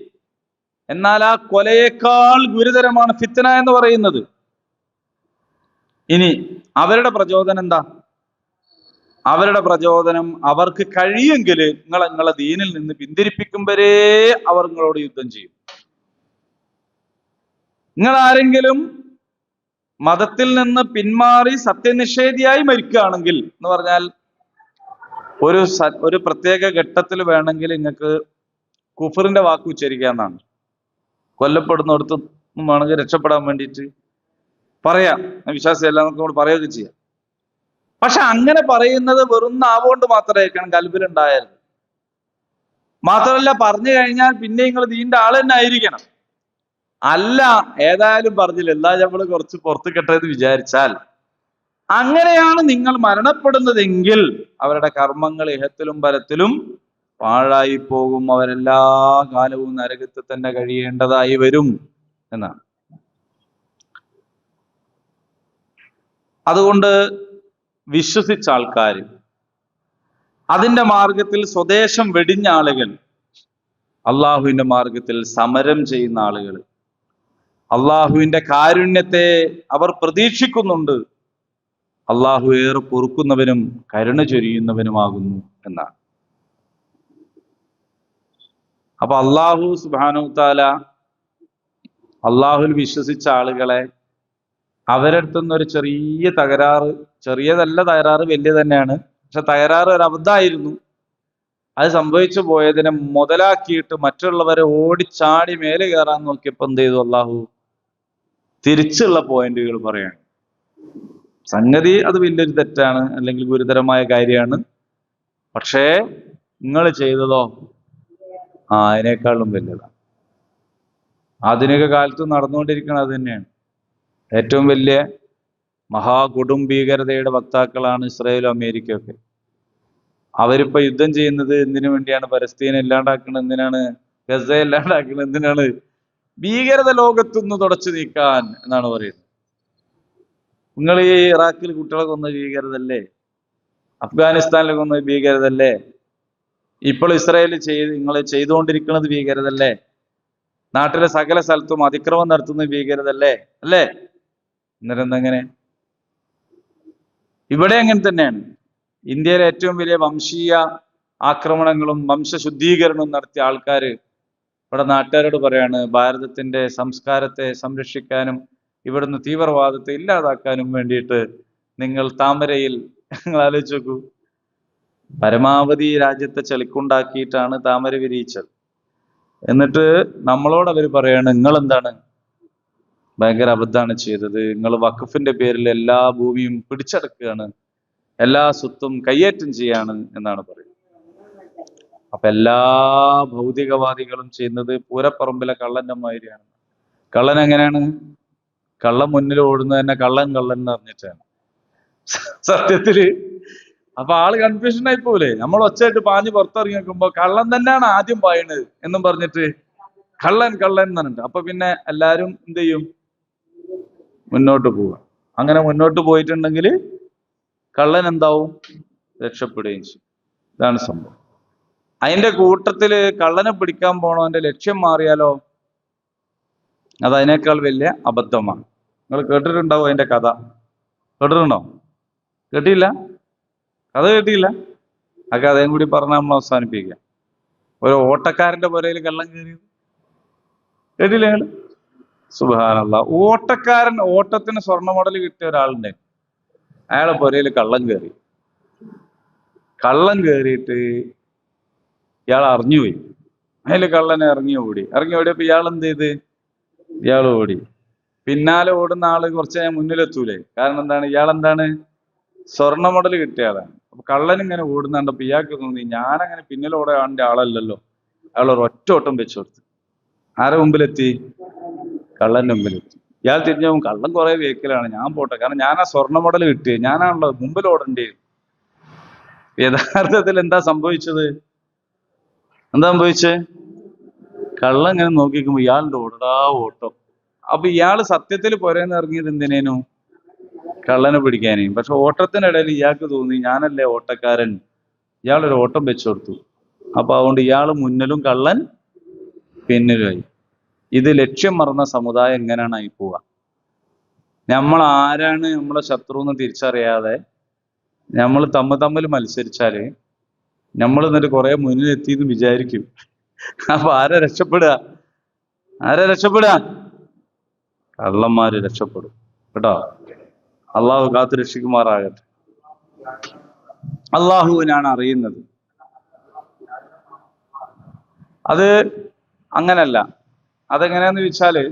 എന്നാൽ ആ കൊലയേക്കാൾ ഗുരുതരമാണ് ഫിത്ന എന്ന് പറയുന്നത്. ഇനി അവരുടെ പ്രചോദനം എന്താ? അവരുടെ പ്രചോദനം അവർക്ക് കഴിയെങ്കിൽ നിങ്ങളെ ദീനിൽ നിന്ന് പിന്തിരിപ്പിക്കും വരെ അവർ നിങ്ങളോട് യുദ്ധം ചെയ്യും. നിങ്ങൾ ആരെങ്കിലും മതത്തിൽ നിന്ന് പിന്മാറി സത്യനിഷേധിയായി മരിക്കുകയാണെങ്കിൽ എന്ന് പറഞ്ഞാൽ ഒരു പ്രത്യേക ഘട്ടത്തിൽ വേണമെങ്കിൽ നിങ്ങൾക്ക് കുഫറിന്റെ വാക്ക് ഉച്ചരിക്കാന്നാണ്. കൊല്ലപ്പെടുന്നിടത്ത് വേണമെങ്കിൽ രക്ഷപ്പെടാൻ വേണ്ടിയിട്ട് പറയാം, വിശ്വാസിയല്ല നമുക്ക് കൂടെ പറയുകയൊക്കെ ചെയ്യാം. പക്ഷെ അങ്ങനെ പറയുന്നത് വെറും നാവുകൊണ്ട് മാത്രമായിരിക്കണം, കൽബിലുണ്ടായാലും. മാത്രമല്ല പറഞ്ഞു കഴിഞ്ഞാൽ പിന്നെ നിങ്ങൾ ദീന്റെ ആൾ തന്നെ ആയിരിക്കണം. അല്ല ഏതായാലും പറഞ്ഞില്ല, എന്താ നമ്മൾ കുറച്ച് പുറത്ത് കെട്ടതെന്ന് വിചാരിച്ചാൽ, അങ്ങനെയാണ് നിങ്ങൾ മരണപ്പെടുന്നതെങ്കിൽ അവരുടെ കർമ്മങ്ങൾ ഇഹത്തിലും പരത്തിലും പാഴായി പോകും. അവരെല്ലാ കാലവും നരകത്തിൽ തന്നെ കഴിയേണ്ടതായി വരും എന്നാണ്. അതുകൊണ്ട് വിശ്വസിച്ച ആൾക്കാർ, അതിന്റെ മാർഗത്തിൽ സ്വദേശം വെടിഞ്ഞ ആളുകൾ, അള്ളാഹുവിന്റെ മാർഗത്തിൽ സമരം ചെയ്യുന്ന ആളുകൾ, അള്ളാഹുവിന്റെ കാരുണ്യത്തെ അവർ പ്രതീക്ഷിക്കുന്നുണ്ട്. അള്ളാഹു ഏറെ പൊറുക്കുന്നവനും കരുണ ചൊരിയുന്നവനുമാകുന്നു എന്നാണ്. അപ്പൊ അള്ളാഹു സുബ്ഹാനഹു തആല അള്ളാഹുൽ വിശ്വസിച്ച ആളുകളെ അവരുടെ അടുത്തുനിന്ന് ഒരു ചെറിയ തകരാറ്, ചെറിയതല്ല തകരാറ്, വലിയ തന്നെയാണ്, പക്ഷെ തകരാറ് ഒരു അബദ്ധമായിരുന്നു. അത് സംഭവിച്ചു പോയതിനെ മുതലാക്കിയിട്ട് മറ്റുള്ളവരെ ഓടിച്ചാടി മേലെ കയറാൻ നോക്കിയപ്പോ എന്ത് ചെയ്തു? അള്ളാഹു തിരിച്ചുള്ള പോയിന്റുകൾ പറയാണ്. സംഗതി അത് വലിയൊരു തെറ്റാണ്, അല്ലെങ്കിൽ ഗുരുതരമായ കാര്യമാണ്. പക്ഷേ നിങ്ങൾ ചെയ്തതോ അതിനേക്കാളും വലുതാണ്. ആധുനിക കാലത്ത് നടന്നുകൊണ്ടിരിക്കുന്നത് അത് തന്നെയാണ്. ഏറ്റവും വലിയ മഹാകൊടും ഭീകരതയുടെ വക്താക്കളാണ് ഇസ്രായേലും അമേരിക്കയൊക്കെ. അവരിപ്പോ യുദ്ധം ചെയ്യുന്നത് എന്തിനു വേണ്ടിയാണ്? പലസ്തീനെ ഇല്ലാണ്ടാക്കുന്നത് എന്തിനാണ്? ഗസയെ ഇല്ലാണ്ടാക്കുന്നത് എന്തിനാണ്? ഭീകരത ലോകത്തുനിന്ന് തുടച്ചു നീക്കാൻ എന്നാണ് പറയുന്നത്. നിങ്ങൾ ഈ ഇറാഖിൽ കുട്ടികളെ കൊന്ന ഭീകരതല്ലേ? അഫ്ഗാനിസ്ഥാനിൽ കൊന്ന ഭീകരതല്ലേ? ഇപ്പോൾ ഇസ്രായേൽ നിങ്ങൾ ചെയ്തുകൊണ്ടിരിക്കുന്നത് ഭീകരതല്ലേ? നാട്ടിലെ സകല സ്ഥലത്തും അതിക്രമം നടത്തുന്ന ഭീകരതല്ലേ? അല്ലേ? എന്നിട്ടെന്തെങ്ങനെ? ഇവിടെ അങ്ങനെ തന്നെയാണ്. ഇന്ത്യയിലെ ഏറ്റവും വലിയ വംശീയ ആക്രമണങ്ങളും വംശശുദ്ധീകരണവും നടത്തിയ ആൾക്കാര് ഇവിടെ നാട്ടുകാരോട് പറയാണ്, ഭാരതത്തിന്റെ സംസ്കാരത്തെ സംരക്ഷിക്കാനും ഇവിടുന്ന് തീവ്രവാദത്തെ ഇല്ലാതാക്കാനും വേണ്ടിയിട്ട് നിങ്ങൾ താമരയിൽ, നിങ്ങൾ ആലോചിച്ച് നോക്കൂ, പരമാവധി രാജ്യത്തെ ചെളിക്കുണ്ടാക്കിയിട്ടാണ് താമര വിരിയിച്ചത്. എന്നിട്ട് നമ്മളോട് അവർ പറയാണ്, നിങ്ങൾ എന്താണ് ഭയങ്കര അബദ്ധമാണ് ചെയ്തത്, നിങ്ങൾ വഖഫിന്റെ പേരിൽ എല്ലാ ഭൂമിയും പിടിച്ചടക്കുകയാണ്, എല്ലാ സ്വത്തും കയ്യേറ്റം ചെയ്യാണ് എന്നാണ് പറയുന്നത്. അപ്പൊ എല്ലാ ഭൗതികവാദികളും ചെയ്യുന്നത് പൂരപ്പറമ്പിലെ കള്ളന്റെ മാതിരിയാണ്. കള്ളൻ എങ്ങനെയാണ്? കള്ളൻ മുന്നിൽ ഓടുന്നത് തന്നെ കള്ളൻ കള്ളൻ എന്ന് പറഞ്ഞിട്ടാണ് സത്യത്തില്. അപ്പൊ ആള് കൺഫ്യൂഷൻ ആയി പോലെ. നമ്മൾ ഒച്ചയായിട്ട് പാഞ്ഞ് പുറത്തിറങ്ങി നോക്കുമ്പോ കള്ളൻ തന്നെയാണ് ആദ്യം പായണത് എന്നും പറഞ്ഞിട്ട് കള്ളൻ കള്ളൻ എന്ന് പറഞ്ഞിട്ട്, അപ്പൊ പിന്നെ എല്ലാരും എന്ത് ചെയ്യും? മുന്നോട്ട് പോവുക. അങ്ങനെ മുന്നോട്ട് പോയിട്ടുണ്ടെങ്കിൽ കള്ളൻ എന്താവും? രക്ഷപ്പെടുകയും ചെയ്യും. ഇതാണ് സംഭവം. അതിന്റെ കൂട്ടത്തില് കള്ളനെ പിടിക്കാൻ പോണവന്റെ ലക്ഷ്യം മാറിയാലോ അത് അതിനേക്കാൾ വലിയ അബദ്ധമാണ്. നിങ്ങൾ കേട്ടിട്ടുണ്ടാവും അതിന്റെ കഥ. കേട്ടിട്ടുണ്ടോ? കേട്ടില്ല? കഥ കേട്ടില്ല? ആ കഥയും കൂടി പറഞ്ഞാൽ നമ്മൾ അവസാനിപ്പിക്കാം. ഒരു ഓട്ടക്കാരന്റെ പുരയിൽ കള്ളൻ കയറിയത് കേട്ടില്ല നിങ്ങൾ? സുബ്ഹാനല്ലാഹ്. ഓട്ടക്കാരൻ, ഓട്ടത്തിന് സ്വർണ്ണ മെഡൽ കിട്ടിയ ഒരാളുണ്ട്, അയാളെ പുരയിൽ കള്ളൻ കയറി. കള്ളൻ കയറിയിട്ട് ഇയാൾ അറിഞ്ഞുപോയി. അതില് കള്ളനെ ഇറങ്ങി ഓടിയപ്പോ ഇയാൾ എന്ത് ചെയ്ത്? ഇയാൾ ഓടി. പിന്നാലെ ഓടുന്ന ആള് കുറച്ച് മുന്നിലെത്തൂലേ? കാരണം എന്താണ്? ഇയാളെന്താണ്? സ്വർണ്ണ മെഡൽ കിട്ടിയ ആളാണ്. അപ്പൊ കള്ളൻ ഇങ്ങനെ ഓടുന്നുണ്ടപ്പോ ഇയാൾക്ക് തോന്നി, ഞാനങ്ങനെ പിന്നിലോടാണ്ട് ആളല്ലല്ലോ. അയാൾ ഒരു ഒറ്റ ഓട്ടം വെച്ചു കൊടുത്തു. ആരെ മുമ്പിലെത്തി? കള്ളന്റെ മുമ്പിലെത്തി. ഇയാൾ തിരിഞ്ഞു, കള്ളൻ കുറെ വേക്കലാണ്, ഞാൻ പോട്ടെ, കാരണം ഞാൻ ആ സ്വർണ്ണ മെഡൽ കിട്ടിയത്, ഞാനാണല്ലോ മുമ്പിൽ ഓടേണ്ടത്. യഥാർത്ഥത്തിൽ എന്താ സംഭവിച്ചത്? കള്ളൻ ഇങ്ങനെ നോക്കിക്കുമ്പോ ഇയാളുടെ ഓടടാ ഓട്ടം. അപ്പൊ ഇയാള് സത്യത്തിൽ പുരേന്ന് ഇറങ്ങിയത് എന്തിനേനു? കള്ളനെ പിടിക്കാനേയും. പക്ഷെ ഓട്ടത്തിനിടയിൽ ഇയാൾക്ക് തോന്നി, ഞാനല്ലേ ഓട്ടക്കാരൻ, ഇയാളൊരു ഓട്ടം വെച്ചു കൊടുത്തു. അപ്പൊ അതുകൊണ്ട് ഇയാള് മുന്നിലും കള്ളൻ പിന്നിലുമായി. ഇത് ലക്ഷ്യം മറന്ന സമുദായം എങ്ങനെയാണ് ആയി പോവുക? നമ്മൾ ആരാണ് നമ്മളെ ശത്രു എന്ന് തിരിച്ചറിയാതെ നമ്മൾ തമ്മിൽ മത്സരിച്ചാല് നമ്മൾ എന്നിട്ട് കുറെ മുന്നിലെത്തിന്ന് വിചാരിക്കും. അപ്പൊ ആരാ രക്ഷപ്പെടുക? കള്ളന്മാര് രക്ഷപ്പെടും കേട്ടോ. അള്ളാഹു കാത്തു രക്ഷിക്കുമാറാകട്ടെ. അള്ളാഹുവിനാണ് അറിയുന്നത്. അത് അങ്ങനല്ല. അതെങ്ങനെയാന്ന് ചോദിച്ചാല്,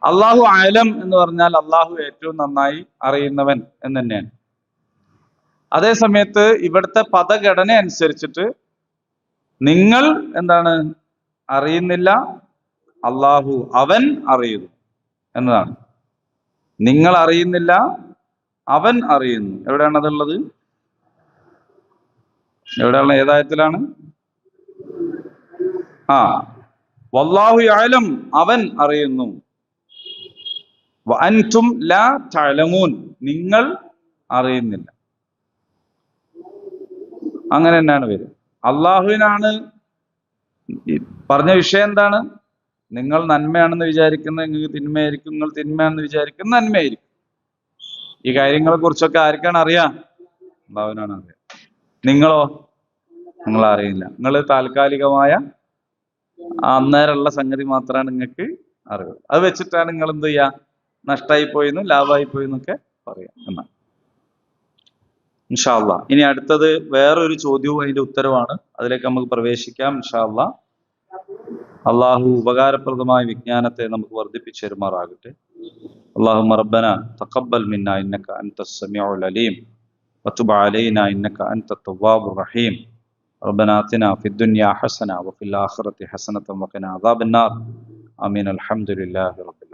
അള്ളാഹു ആലം എന്ന് പറഞ്ഞാൽ അള്ളാഹു ഏറ്റവും നന്നായി അറിയുന്നവൻ എന്ന് തന്നെയാണ്. അതേ സമയത്ത് ഇവിടുത്തെ പദഘടന അനുസരിച്ചിട്ട് നിങ്ങൾ എന്താണ് അറിയുന്നില്ല, അള്ളാഹു അവൻ അറിയുന്നു എന്നതാണ്. നിങ്ങൾ അറിയുന്നില്ല, അവൻ അറിയുന്നു. എവിടെയാണ് അതുള്ളത്? എവിടെയുള്ള ഏതായത്തിലാണ്? വല്ലാഹു യഅലം, അവൻ അറിയുന്നു. വഅൻതും ലാ തഅലമൂൻ, നിങ്ങൾ അറിയുന്നില്ല. അങ്ങനെ തന്നെയാണ് വരും. അള്ളാഹുവിനാണ് പറഞ്ഞ വിഷയം എന്താണ്? നിങ്ങൾ നന്മയാണെന്ന് വിചാരിക്കുന്നത് നിങ്ങൾക്ക് തിന്മയായിരിക്കും, നിങ്ങൾ തിന്മയാണെന്ന് വിചാരിക്കുന്നത് നന്മയായിരിക്കും. ഈ കാര്യങ്ങളെ കുറിച്ചൊക്കെ ആർക്കാണ് അറിയാം? അള്ളാഹുവിനാണ് അറിയാം. നിങ്ങളോ? നിങ്ങൾ അറിയില്ല. നിങ്ങൾ താൽക്കാലികമായ അന്നേരമുള്ള സംഗതി മാത്രമാണ് നിങ്ങൾക്ക് അറിവ്. അത് വെച്ചിട്ടാണ് നിങ്ങൾ എന്ത് ചെയ്യുക? നഷ്ടമായി പോയിന്നും ലാഭമായി പോയിന്നൊക്കെ പറയാം എന്നാണ്. ഇൻഷാ അള്ളാ. ഇനി അടുത്തത് വേറൊരു ചോദ്യവും അതിന്റെ ഉത്തരവാണ്. അതിലേക്ക് നമുക്ക് പ്രവേശിക്കാം ഇൻഷാ അള്ളാ. അള്ളാഹു ഉപകാരപ്രദമായ വിജ്ഞാനത്തെ നമുക്ക് വർദ്ധിപ്പിച്ചു തരുമാറാകട്ടെ. اللهم ربنا تقبل منا إنك أنت السميع العليم وتب علينا إنك أنت التواب الرحيم. ربنا آتنا في الدنيا حسنة وفي الآخرة حسنة وقنا عذاب النار. آمين. الحمد لله رب العالمين.